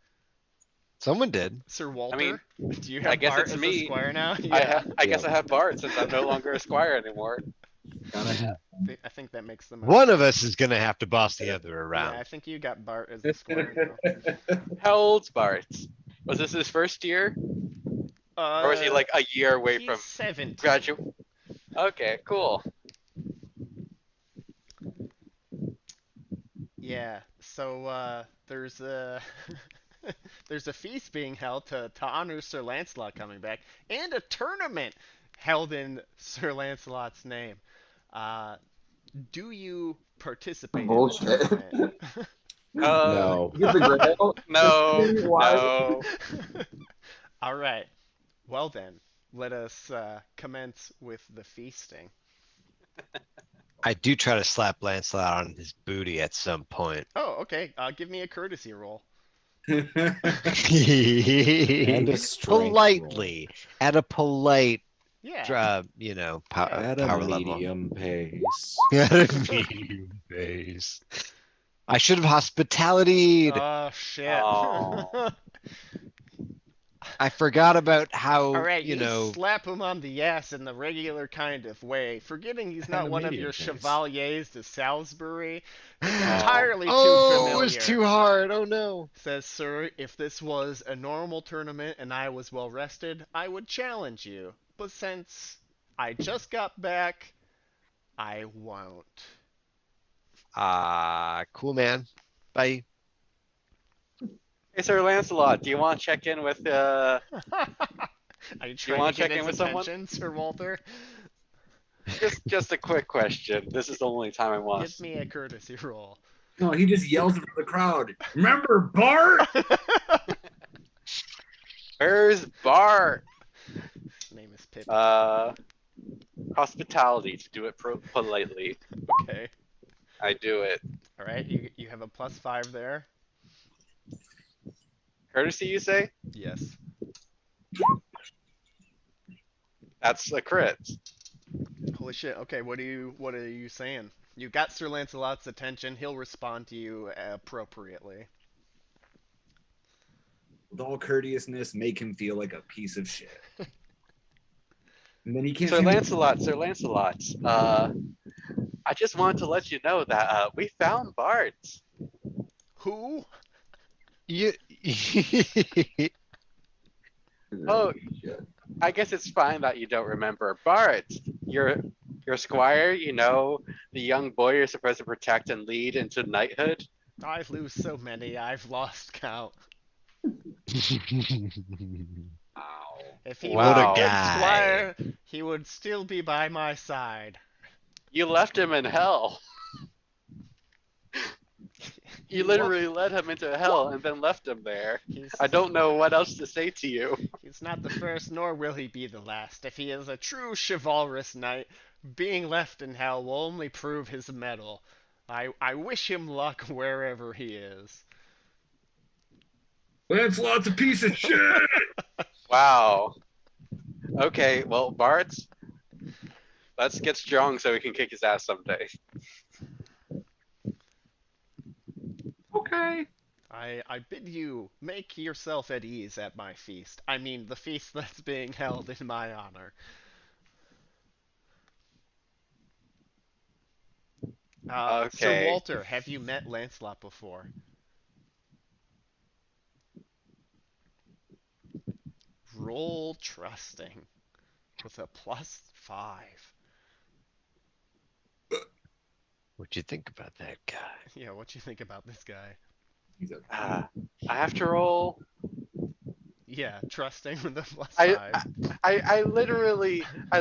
Someone did. Sir I mean, Walter. Do you I have guess Bart it's as a me. squire now? I Yeah. I guess I have Bart since I'm no longer a squire anymore. Gotta have. I think that makes the most One of sense. us is gonna have to boss the other Yeah, around. I think you got Bart as the squire now. How old's Bart? Was this his first year, or was he like a year away He's from 17. graduate? Okay, cool. Yeah. So there's a there's a feast being held to honor Sir Lancelot coming back, and a tournament held in Sir Lancelot's name. Uh, do you participate in the Bullshit. tournament? No. Get the grail. No, Why? no. All right. Well then, let us commence with the feasting. I do try to slap Lancelot on his booty at some point. Oh, okay. Give me a courtesy roll. And a strength Politely, at a polite, Yeah. At a power level. medium pace. At a medium pace. I should have hospitality. Oh shit. Oh. I forgot about how, All right, you slap him on the ass in the regular kind of way, forgetting he's And not a one of medium your pace. chevaliers de Salisbury. It's Oh. entirely too Oh, familiar. it was too hard. Oh no. Says, sir, if this was a normal tournament and I was well rested, I would challenge you. But since I just got back, I won't. Cool, man. Bye. Hey, Sir Lancelot, do you want to check in with Are you trying wanna to get check in his with someone? attention, Sir Walter? just a quick question? This is the only time I want. Give me a courtesy roll. No, he just yells at the crowd. Remember Bart? Where's Bart? His name is Pip. Hospitality, to do it politely. Okay. I do it. All right, you have a +5 there. Courtesy, you say? Yes. That's a crit. Holy shit. Okay, what are you saying? You got Sir Lancelot's attention. He'll respond to you appropriately. With all courteousness, make him feel like a piece of shit. And then he can't. Sir say- Lancelot, I just wanted to let you know that we found Bart. Who? You. Oh, Shit. I guess it's fine that you don't remember. Bart, your squire, you know, the young boy you're supposed to protect and lead into knighthood. I lose so many, I've lost count. Ow. If he What was a a good guy. squire, he would still be by my side. You left him in hell. You literally led him into hell and then left him there. I don't know what else to say to you. He's not the first, nor will he be the last. If he is a true chivalrous knight, being left in hell will only prove his mettle. I wish him luck wherever he is. Lancelot's a piece of shit. Wow. Okay, well, Bart, let's get strong so we can kick his ass someday. Okay. I bid you make yourself at ease at my feast. I mean, the feast that's being held in my honor. Sir Okay. Walter, have you met Lancelot before? Roll trusting with a +5. What'd you think about that guy? Yeah, what you think about this guy? He's a I have to roll. Yeah, trusting with a +5. I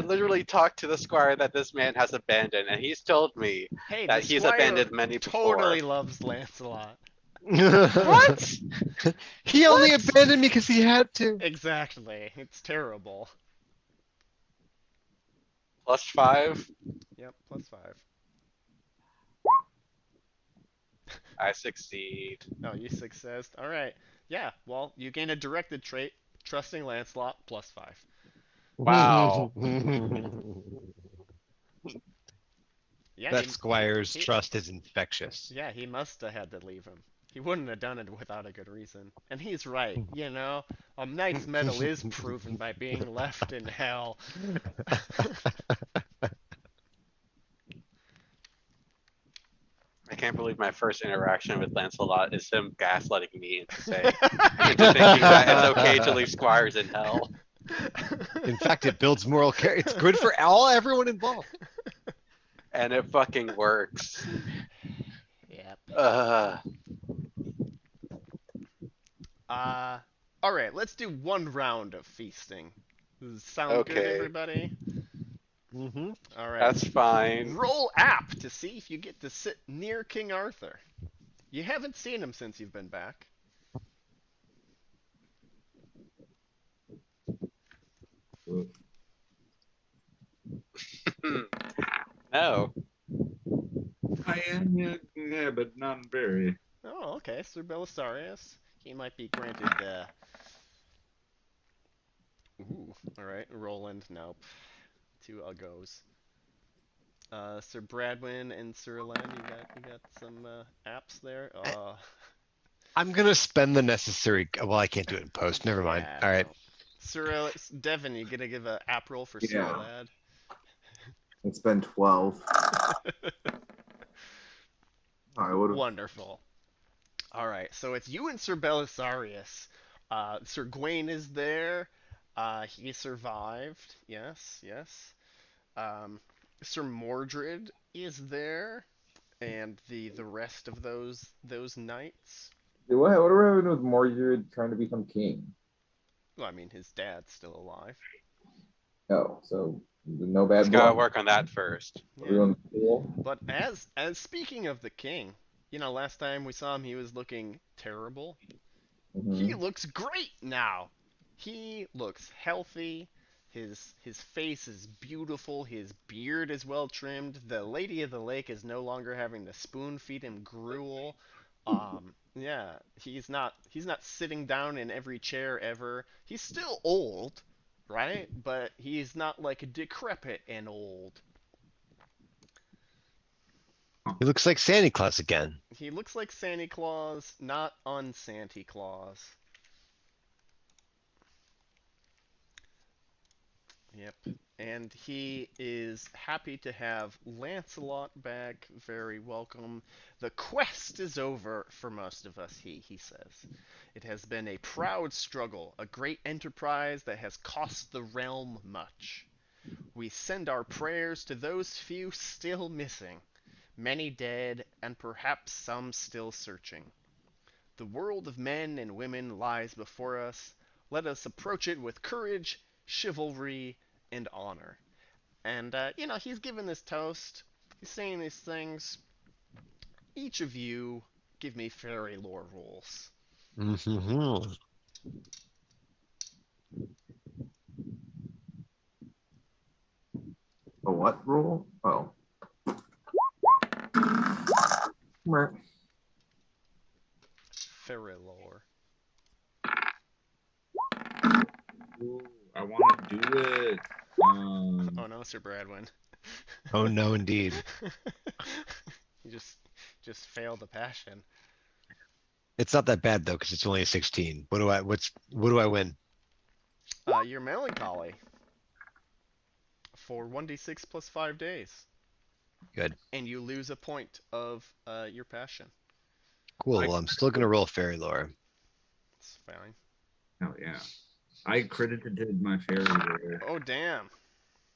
literally talked to the squire that this man has abandoned, and he's told me Hey, that the he's squire abandoned many before. totally loves Lancelot. What? He only abandoned me because he had to. Exactly. It's terrible. +5. Yep, +5. I succeed. Oh, you successed. All right. Yeah. Well, you gain a directed trait, trusting Lancelot +5. Wow. Yeah. That squire's He trust is infectious. yeah he must have had to leave him. He wouldn't have done it without a good reason. And he's right. A knight's medal is proven by being left in hell. I can't believe my first interaction with Lancelot is him gaslighting me into thinking that it's okay to leave squires in hell. In fact, it builds moral character. It's good for everyone involved. And it fucking works. Yep. Uh, All right. Let's do one round of feasting. Does it sound good, okay, everybody? Mm-hmm. All right. that's fine. Roll app to see if you get to sit near King Arthur. You haven't seen him since you've been back. No. I am, yeah, but not very. Oh, okay. Sir Belisarius. He might be granted. Ooh. All right. Roland. Nope. 2 uggos. Sir Bradwin and Sir Len, you got some apps there. I'm gonna spend the necessary. Well, I can't do it in post. Never mind. Yeah, All right. no. Sir Devin, you gonna give a app roll for Sir Yeah. Lad? It's been 12. I would have. Wonderful. All right, so it's you and Sir Belisarius. Sir Gawain is there. He survived. Yes, yes. Sir Mordred is there, and the rest of those knights. Whatever happened with Mordred trying to become king? Well, I mean, his dad's still alive. Oh, so no Let's bad gotta blood. work on that first. Yeah. Everyone's cool. But as speaking of the king, last time we saw him, he was looking terrible. He Mhm. looks great now. He looks healthy. His face is beautiful. His beard is well trimmed. The lady of the lake is no longer having to spoon feed him gruel. Yeah, he's not sitting down in every chair ever. He's still old, right? But he's not like decrepit and old. He looks like Santa Claus again. He looks like Santa Claus, not on Santa Claus. Yep. And he is happy to have Lancelot back. Very welcome. The quest is over for most of us, he says. It has been a proud struggle, a great enterprise that has cost the realm much. We send our prayers to those few still missing, many dead, and perhaps some still searching. The world of men and women lies before us. Let us approach it with courage, chivalry, and honor. And, he's giving this toast. He's saying these things. Each of you give me fairy lore rules. Mm-hmm. A what rule? Oh. Meh. Fairy lore. Ooh, I want to do it. Oh no, Sir Bradwin. Oh no, indeed. You just failed the passion. It's not that bad though, because it's only a 16. What do I win? You're melancholy for 1d6 plus 5 days. Good. And you lose a point of your passion. Cool. Well, I'm still gonna roll fairy lore. It's fine. Oh yeah. I credited my fairy there. Oh damn.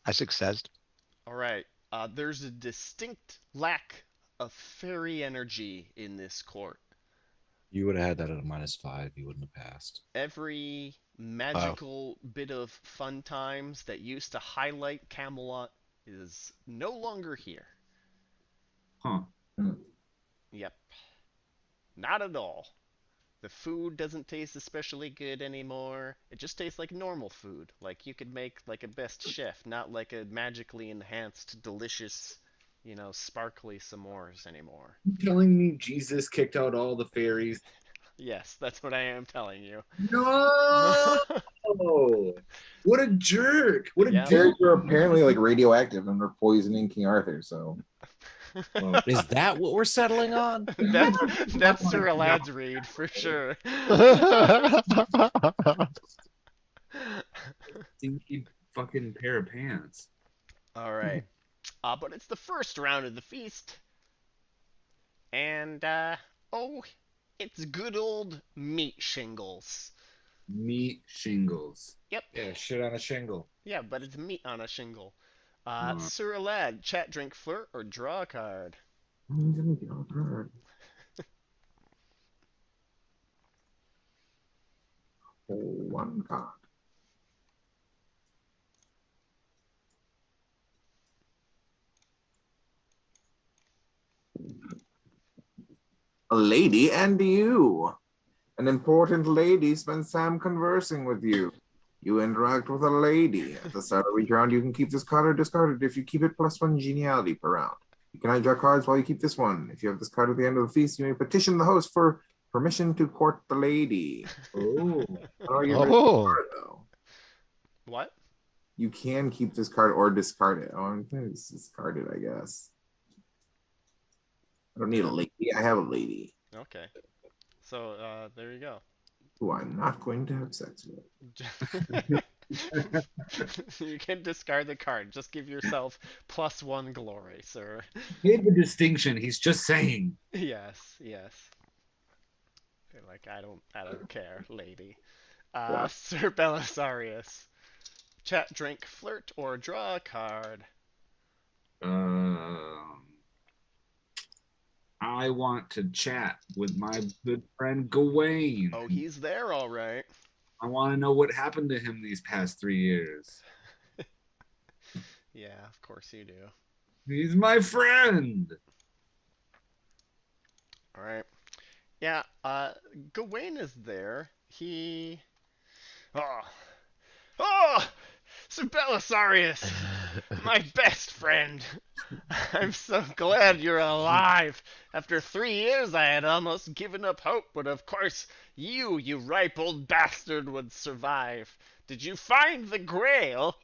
I successed. All right. There's a distinct lack of fairy energy in this court. You would have had that at a -5. You wouldn't have passed. Every magical bit of fun times that used to highlight Camelot is no longer here. Huh. Yep. Not at all. The food doesn't taste especially good anymore. It just tastes like normal food. Like you could make like a best chef, not like a magically enhanced, delicious sparkly s'mores anymore. You telling me Jesus kicked out all the fairies? Yes, that's what I am telling you. No! What a jerk! What a Yep. goof! They're apparently like radioactive and they're poisoning King Arthur. So Well, Is that what we're settling on? That's Sir Alad's read for sure. stinky fucking pair of pants. All right. But it's the first round of the feast, and oh, it's good old meat shingles. Meat shingles. Yep. Yeah, shit on a shingle. Yeah, but it's meat on a shingle. Uh, Sir Alad, chat, drink, flirt, or draw a card. one card. A lady and you. An important lady spends time conversing with you. You interact with a lady. At the start of each round, you can keep this card or discard it. If you keep it, +1 geniality per round. You cannot draw cards while you keep this one. If you have this card at the end of the feast, you may petition the host for permission to court the lady. oh, How do I get rid of the Oh, card, though? What? You can keep this card or discard it. Oh, I'm going to discard it, I guess. I don't need a lady. I have a lady Okay. So there you go. who I'm not going to have sex with. You can discard the card. Just give yourself +1 glory, sir. made the distinction. He's just saying. Yes, yes. Like I don't care, lady. What? Sir Belisarius. Chat, drink, flirt, or draw a card. I want to chat with my good friend Gawain. Oh, he's there, all right. I want to know what happened to him these past 3 years. Yeah, of course you do. He's my friend. All right. Yeah, Gawain is there. He. Oh. Oh! Sir Belisarius! My best friend! I'm so glad you're alive! After 3 years I had almost given up hope, but of course you ripe old bastard, would survive. Did you find the Grail?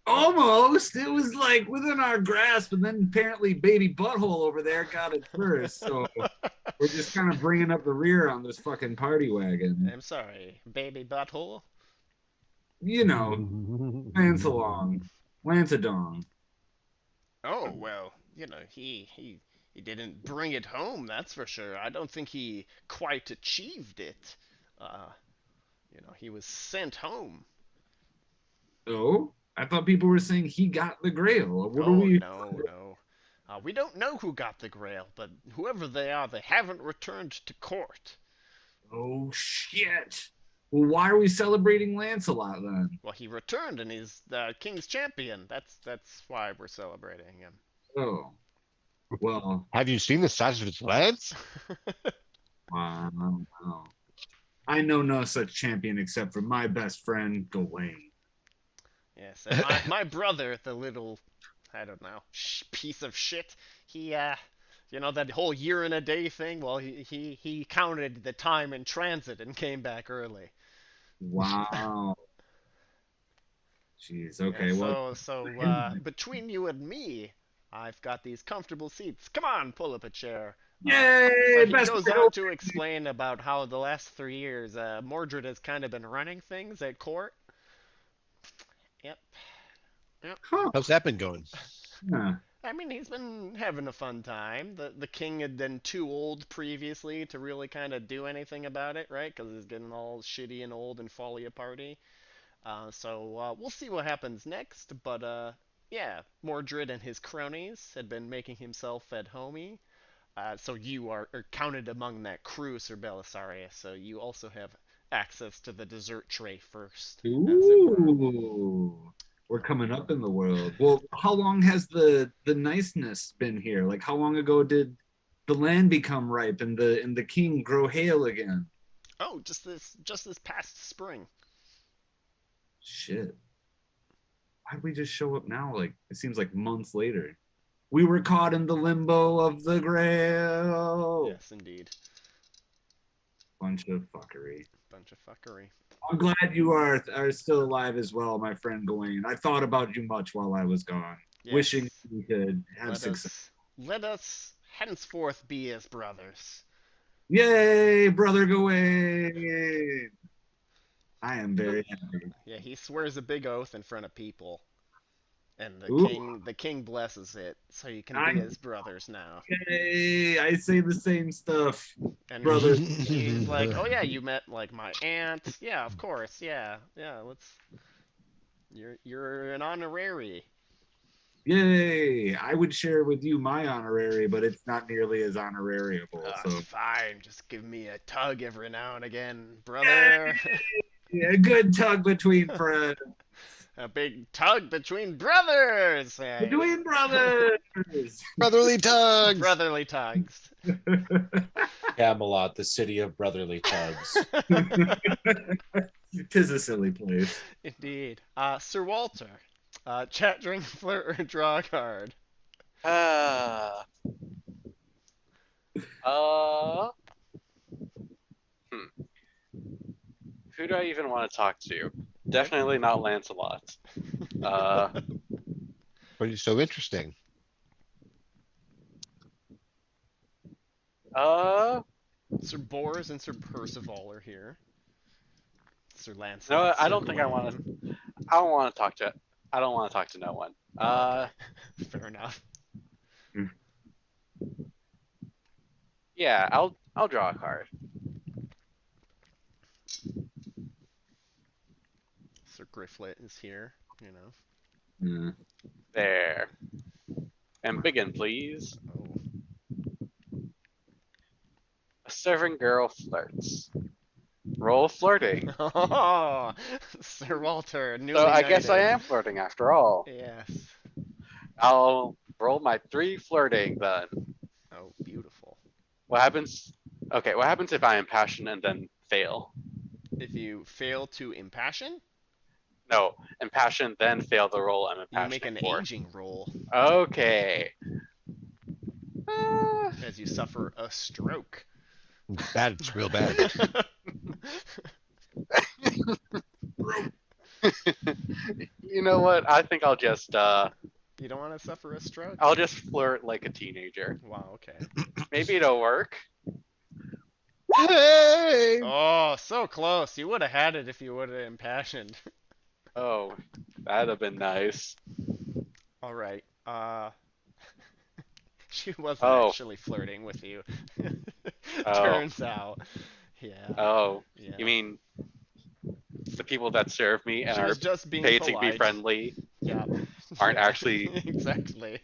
Almost. It was like within our grasp, and then apparently baby butthole over there got it first. So we're just kind of bringing up the rear on this fucking party wagon. I'm sorry, baby butthole? You know, Lancelong, Lancedong. Oh, well, he didn't bring it home, that's for sure. I don't think he quite achieved it. He was sent home. Oh, I thought people were saying he got the Grail. What are Oh, we? no. We don't know who got the Grail, but whoever they are, they haven't returned to court. Oh shit. Well, why are we celebrating Lancelot then? Well, he returned and he's the King's champion. That's why we're celebrating him. Oh, well, have you seen the size of its lance? I don't know. I know no such champion except for my best friend Gawain. Yes, and my brother, the little, I don't know, piece of shit, he, that whole year and a day thing, well, he counted the time in transit and came back early. Wow. Jeez. Okay. Yeah, Well. so between you and me, I've got these comfortable seats. Come on, pull up a chair. Yay! So he Best goes friend. on to explain about how the last 3 years, Mordred has kind of been running things at court. Yep. Huh. How's that been going? Huh. I mean, he's been having a fun time. The king had been too old previously to really kind of do anything about it, right? Because he's getting all shitty and old and folly party. So we'll see what happens next. But yeah, Mordred and his cronies had been making himself at homey. So you are counted among that crew, Sir Belisarius. So you also have access to the dessert tray first, as it were. Ooh. We're coming up in the world. Well, how long has the niceness been here? Like, how long ago did the land become ripe and the king grow hale again? Oh, just this past spring. Shit. Why'd we just show up now? Like, it seems like months later. We were caught in the limbo of the Grail. Yes, indeed. Bunch of fuckery. Bunch of fuckery. I'm glad you are still alive as well, my friend Gawain. I thought about you much while I was gone, wishing Yes. we could have Let success. us henceforth be as brothers. Yay, brother Gawain! I am very happy. Yeah, he swears a big oath in front of people, and Ooh, the king blesses it, so you can I, be as brothers now. yay, I say the same stuff, And brother. he's like, "Oh yeah, you met like my aunt. Yeah, of course. Yeah, yeah. Let's. You're an honorary. Yay! I would share with you my honorary, but it's not nearly as honorariable. So, Fine. Just give me a tug every now and again, brother. yeah, a good tug between friends, A big tug between brothers. Yeah, between brothers. Brotherly tugs. brotherly tugs. Camelot, the city of brotherly tugs. Tis a silly place. Indeed. Sir Walter. Chat, drink, flirt, or draw a card. Uh, uh, hmm. Who do I even want to talk to? Definitely not Lancelot. Uh, But he's so interesting. uh, Sir Bors and Sir Percival are here. Sir Lancelot. no, I Sir don't think I Gawain. want to. I don't want to talk to. I don't want to talk to no one. Okay. Fair enough. Yeah, I'll draw a card. Sir Grifflet is here. You know. Yeah. There. And begin, please. Oh. A serving girl flirts. Roll flirting. Oh, Sir Walter, newly So I guess I knighted. am flirting after all. Yes. I'll roll my 3 flirting then. Oh, beautiful. What happens? Okay, what happens if I impassion and then fail? If you fail to impassion, No, impassion then fail the roll I'm you make impassioning an for. aging roll Okay. as you suffer a stroke. Bad. It's real bad. You know what? I think I'll just You don't want to suffer a stroke? I'll just flirt like a teenager. Wow, okay. Maybe it'll work. Hey! Oh, so close. You would have had it if you would have impassioned. Oh, that'd have been nice. All right. She wasn't Oh. actually flirting with you. Oh. Turns out. Yeah. Oh, Yeah. you mean the people that serve me and She are was just being paid to be polite. friendly Yeah. aren't Yeah. actually. Exactly.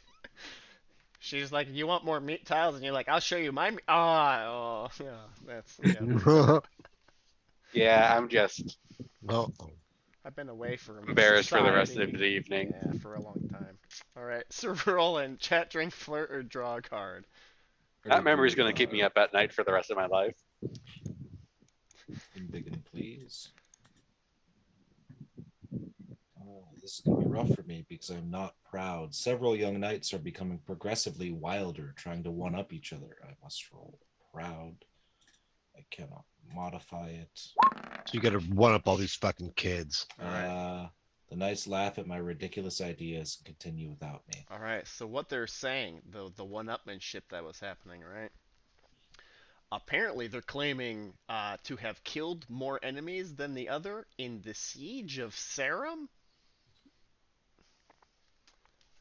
She's like, "You want more meat tiles?" And you're like, "I'll show you my meat." Oh, yeah. That's. Yeah. Yeah, I'm just Oh, I've been away from embarrassed for the rest of society. the evening. Yeah, for a long time. All right, Sir Roland, chat, drink, flirt, or draw a card. That memory's gonna keep me up at night for the rest of my life. Begin, please. Oh, this is going to be rough for me because I'm not proud. Several young knights are becoming progressively wilder, trying to one-up each other. I must roll proud. I cannot modify it. so you gotta one up all these fucking kids. The knights laugh at my ridiculous ideas and continue without me. All right, so what they're saying, the one-upmanship that was happening, right? Apparently, they're claiming to have killed more enemies than the other in the siege of Sarum.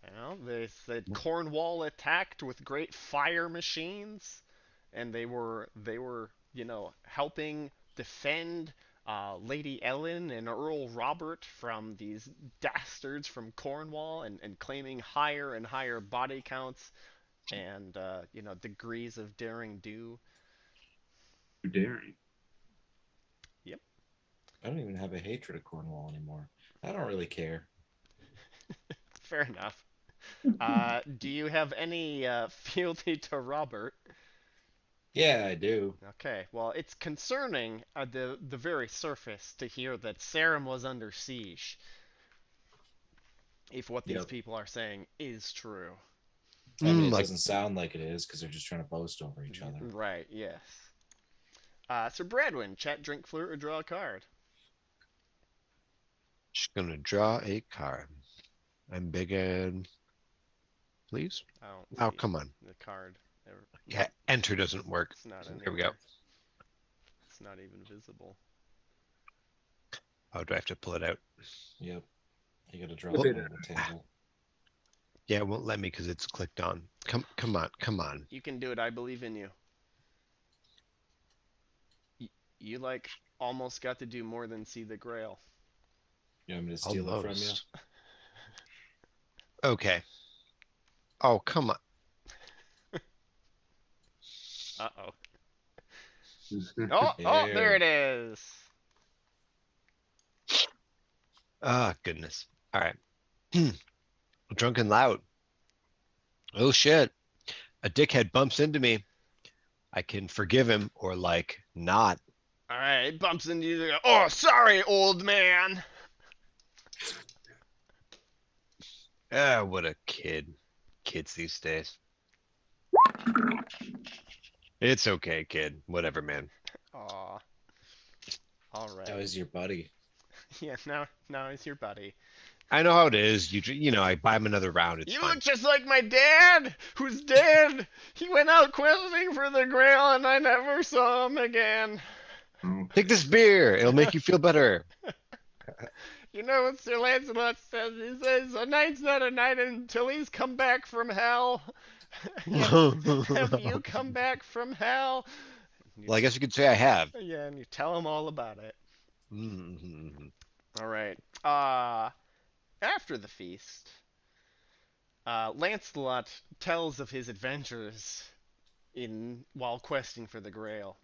You know, they said Cornwall attacked with great fire machines, and they were helping defend Lady Ellen and Earl Robert from these dastards from Cornwall, and claiming higher and higher body counts and degrees of daring do. Daring. Yep. I don't even have a hatred of Cornwall anymore. I don't really care. Fair enough. Do you have any fealty to Robert? Yeah, I do. Okay, well, it's concerning at the very surface to hear that Sarum was under siege. If what these Yep. people are saying is true. I mean, it Like doesn't sound like it is because they're just trying to boast over each other. Right, yes. So Bradwin, chat, drink, flirt, or draw a card. just gonna draw a card. I'm big and please. I don't Oh, see come on. the card. Yeah, enter doesn't work. It's not in There we go. It's not even visible. Oh, do I have to pull it out? Yep. You gotta draw Well, it on the table. Yeah, it won't let me because it's clicked on. Come on. You can do it. I believe in you. You like almost got to do more than see the Grail. You want me to steal it from you? Almost. Okay. Oh, come on. Uh-oh. Oh, there it is. Ah, goodness. All right. Drunk and loud. Oh shit. A dickhead bumps into me. I can forgive him or like not. All right, bumps into you. Oh, sorry, old man. Ah, what a kid. Kids these days. It's okay, kid. Whatever, man. Aw. All That right. was your buddy. Yeah, now he's your buddy. I know how it is. You know, I buy him another round. It's You fine. look just like my dad, who's dead. He went out questing for the Grail, and I never saw him again. Take this beer. It'll make you feel better. You know what Sir Lancelot says? He says, a knight's not a knight until he's come back from hell. Have you come back from hell? Well, I guess you could say I have. Yeah, and you tell him all about it. Mhm. All right. After the feast, Lancelot tells of his adventures while questing for the Grail.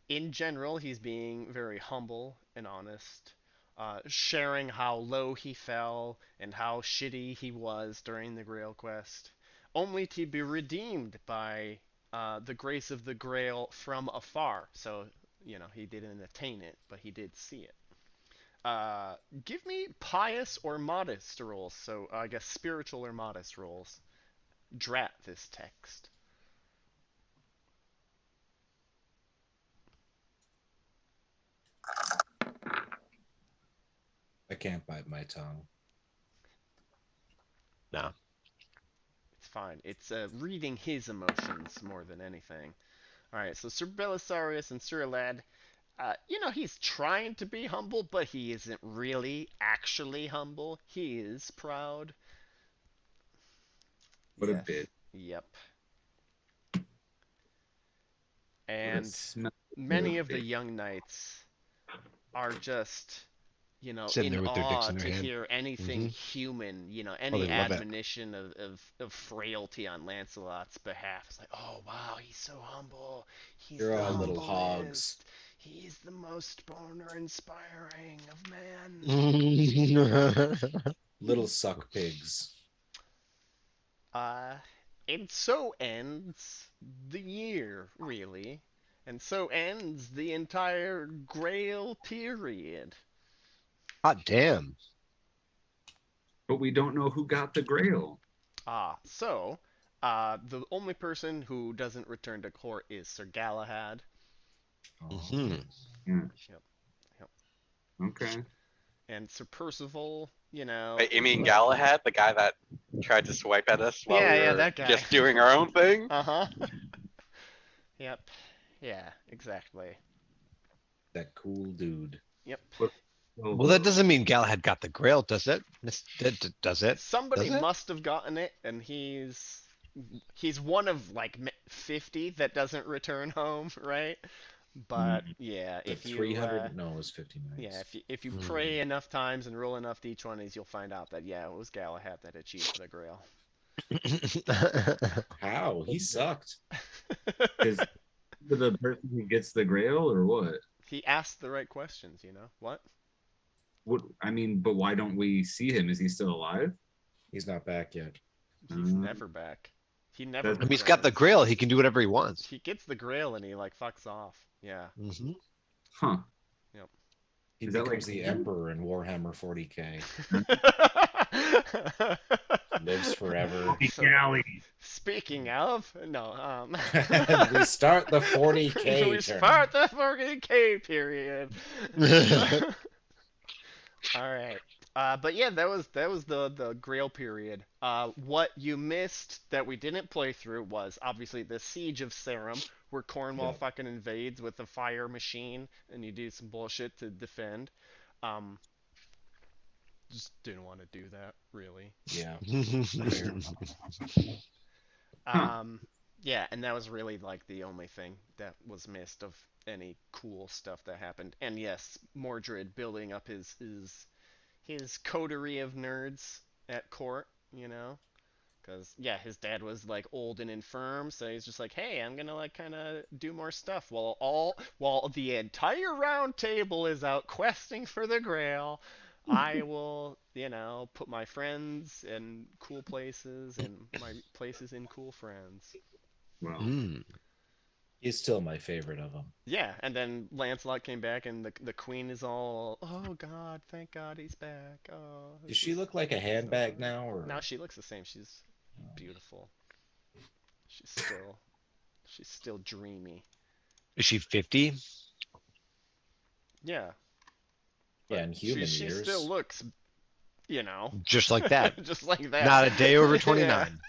In general, he's being very humble and honest, sharing how low he fell and how shitty he was during the Grail quest, only to be redeemed by the grace of the Grail from afar. So, he didn't attain it, but he did see it. Give me pious or modest rolls. So, I guess spiritual or modest rolls. Drat this text. I can't bite my tongue. No. It's fine. It's reading his emotions more than anything. Alright, so Sir Belisarius and Sir Alad, he's trying to be humble, but he isn't really actually humble. He is proud. What a Yes. bit. Yep. What a And smell. many of the young knights are just, Sitting in there with their dicks awe in their to hand. hear anything Mhm. human, Oh, any they love it. admonition of frailty on Lancelot's behalf. It's like, oh wow, he's so humble. He's You're the all little humblest. hogs. He's the most boner inspiring of men. Little suck pigs. And so ends the year, really. And so ends the entire Grail period. Hot damn. But we don't know who got the Grail. The only person who doesn't return to court is Sir Galahad. Mhm. Yeah. Yep. Okay. And Sir Percival, Wait, you mean Galahad, the guy that tried to swipe at us while Yeah, we yeah, were that guy. just doing our own thing? Uh-huh. Yep. Yeah, exactly. That cool dude. Yep. Well, that doesn't mean Galahad got the Grail, does it? Does it? Somebody Does it? must have gotten it, and he's one of like 50 that doesn't return home, right? But yeah, The if you 300, no, it was 59. yeah, if you pray enough times and roll enough d20s, you'll find out that yeah, it was Galahad that achieved the Grail. How? He sucked. Is the person who gets the Grail or what? He asked the right questions, What? What I mean, but why don't we see him? Is he still alive? He's not back yet. He's never back. He never. That's- I mean, he's got the returns. Grail. He can do whatever he wants. He gets the Grail and he like fucks off. Yeah. Mm-hmm. Huh. He Is that becomes like- the Emperor in Warhammer 40k. Lives forever. Galley. Speaking of, no, We start the 40K we tournament. start the 40K period. All right. But yeah, that was the Grail period. What you missed that we didn't play through was obviously the Siege of Sarum, where Cornwall Yeah. fucking invades with a fire machine, and you do some bullshit to defend. Um, just didn't want to do that really. Yeah. Huh. Yeah, and that was really like the only thing that was missed of any cool stuff that happened. And yes, Mordred building up his coterie of nerds at court, you know? Because, yeah, his dad was, like, old and infirm, so he's just like, hey, I'm gonna, like, kind of do more stuff while the entire round table is out questing for the Grail. I will, put my friends in cool places and my places in cool friends. Well, Mm. He's still my favorite of them. Yeah, and then Lancelot came back, and the queen is all, oh God, thank God he's back. Oh, Does she look like a handbag now, or No, she looks the same. She's beautiful. She's still dreamy. Is she 50? Yeah, yeah, but in human she years? still looks, Just like that. just like that. Not a day over Yeah, 29.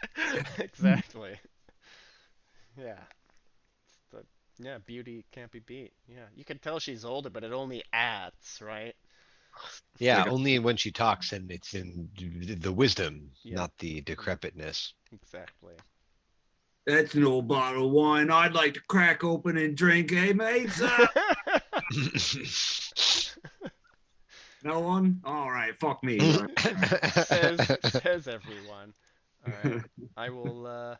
exactly. Yeah. But yeah, beauty can't be beat. Yeah, you can tell she's older, but it only adds, right? Yeah, Like a- only when she talks and it's in the wisdom, Yeah. not the decrepitness. Exactly. That's an old bottle of wine I'd like to crack open and drink, eh, mates? No one? All right, fuck me. says everyone. All right, I will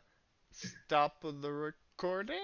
stop the recording.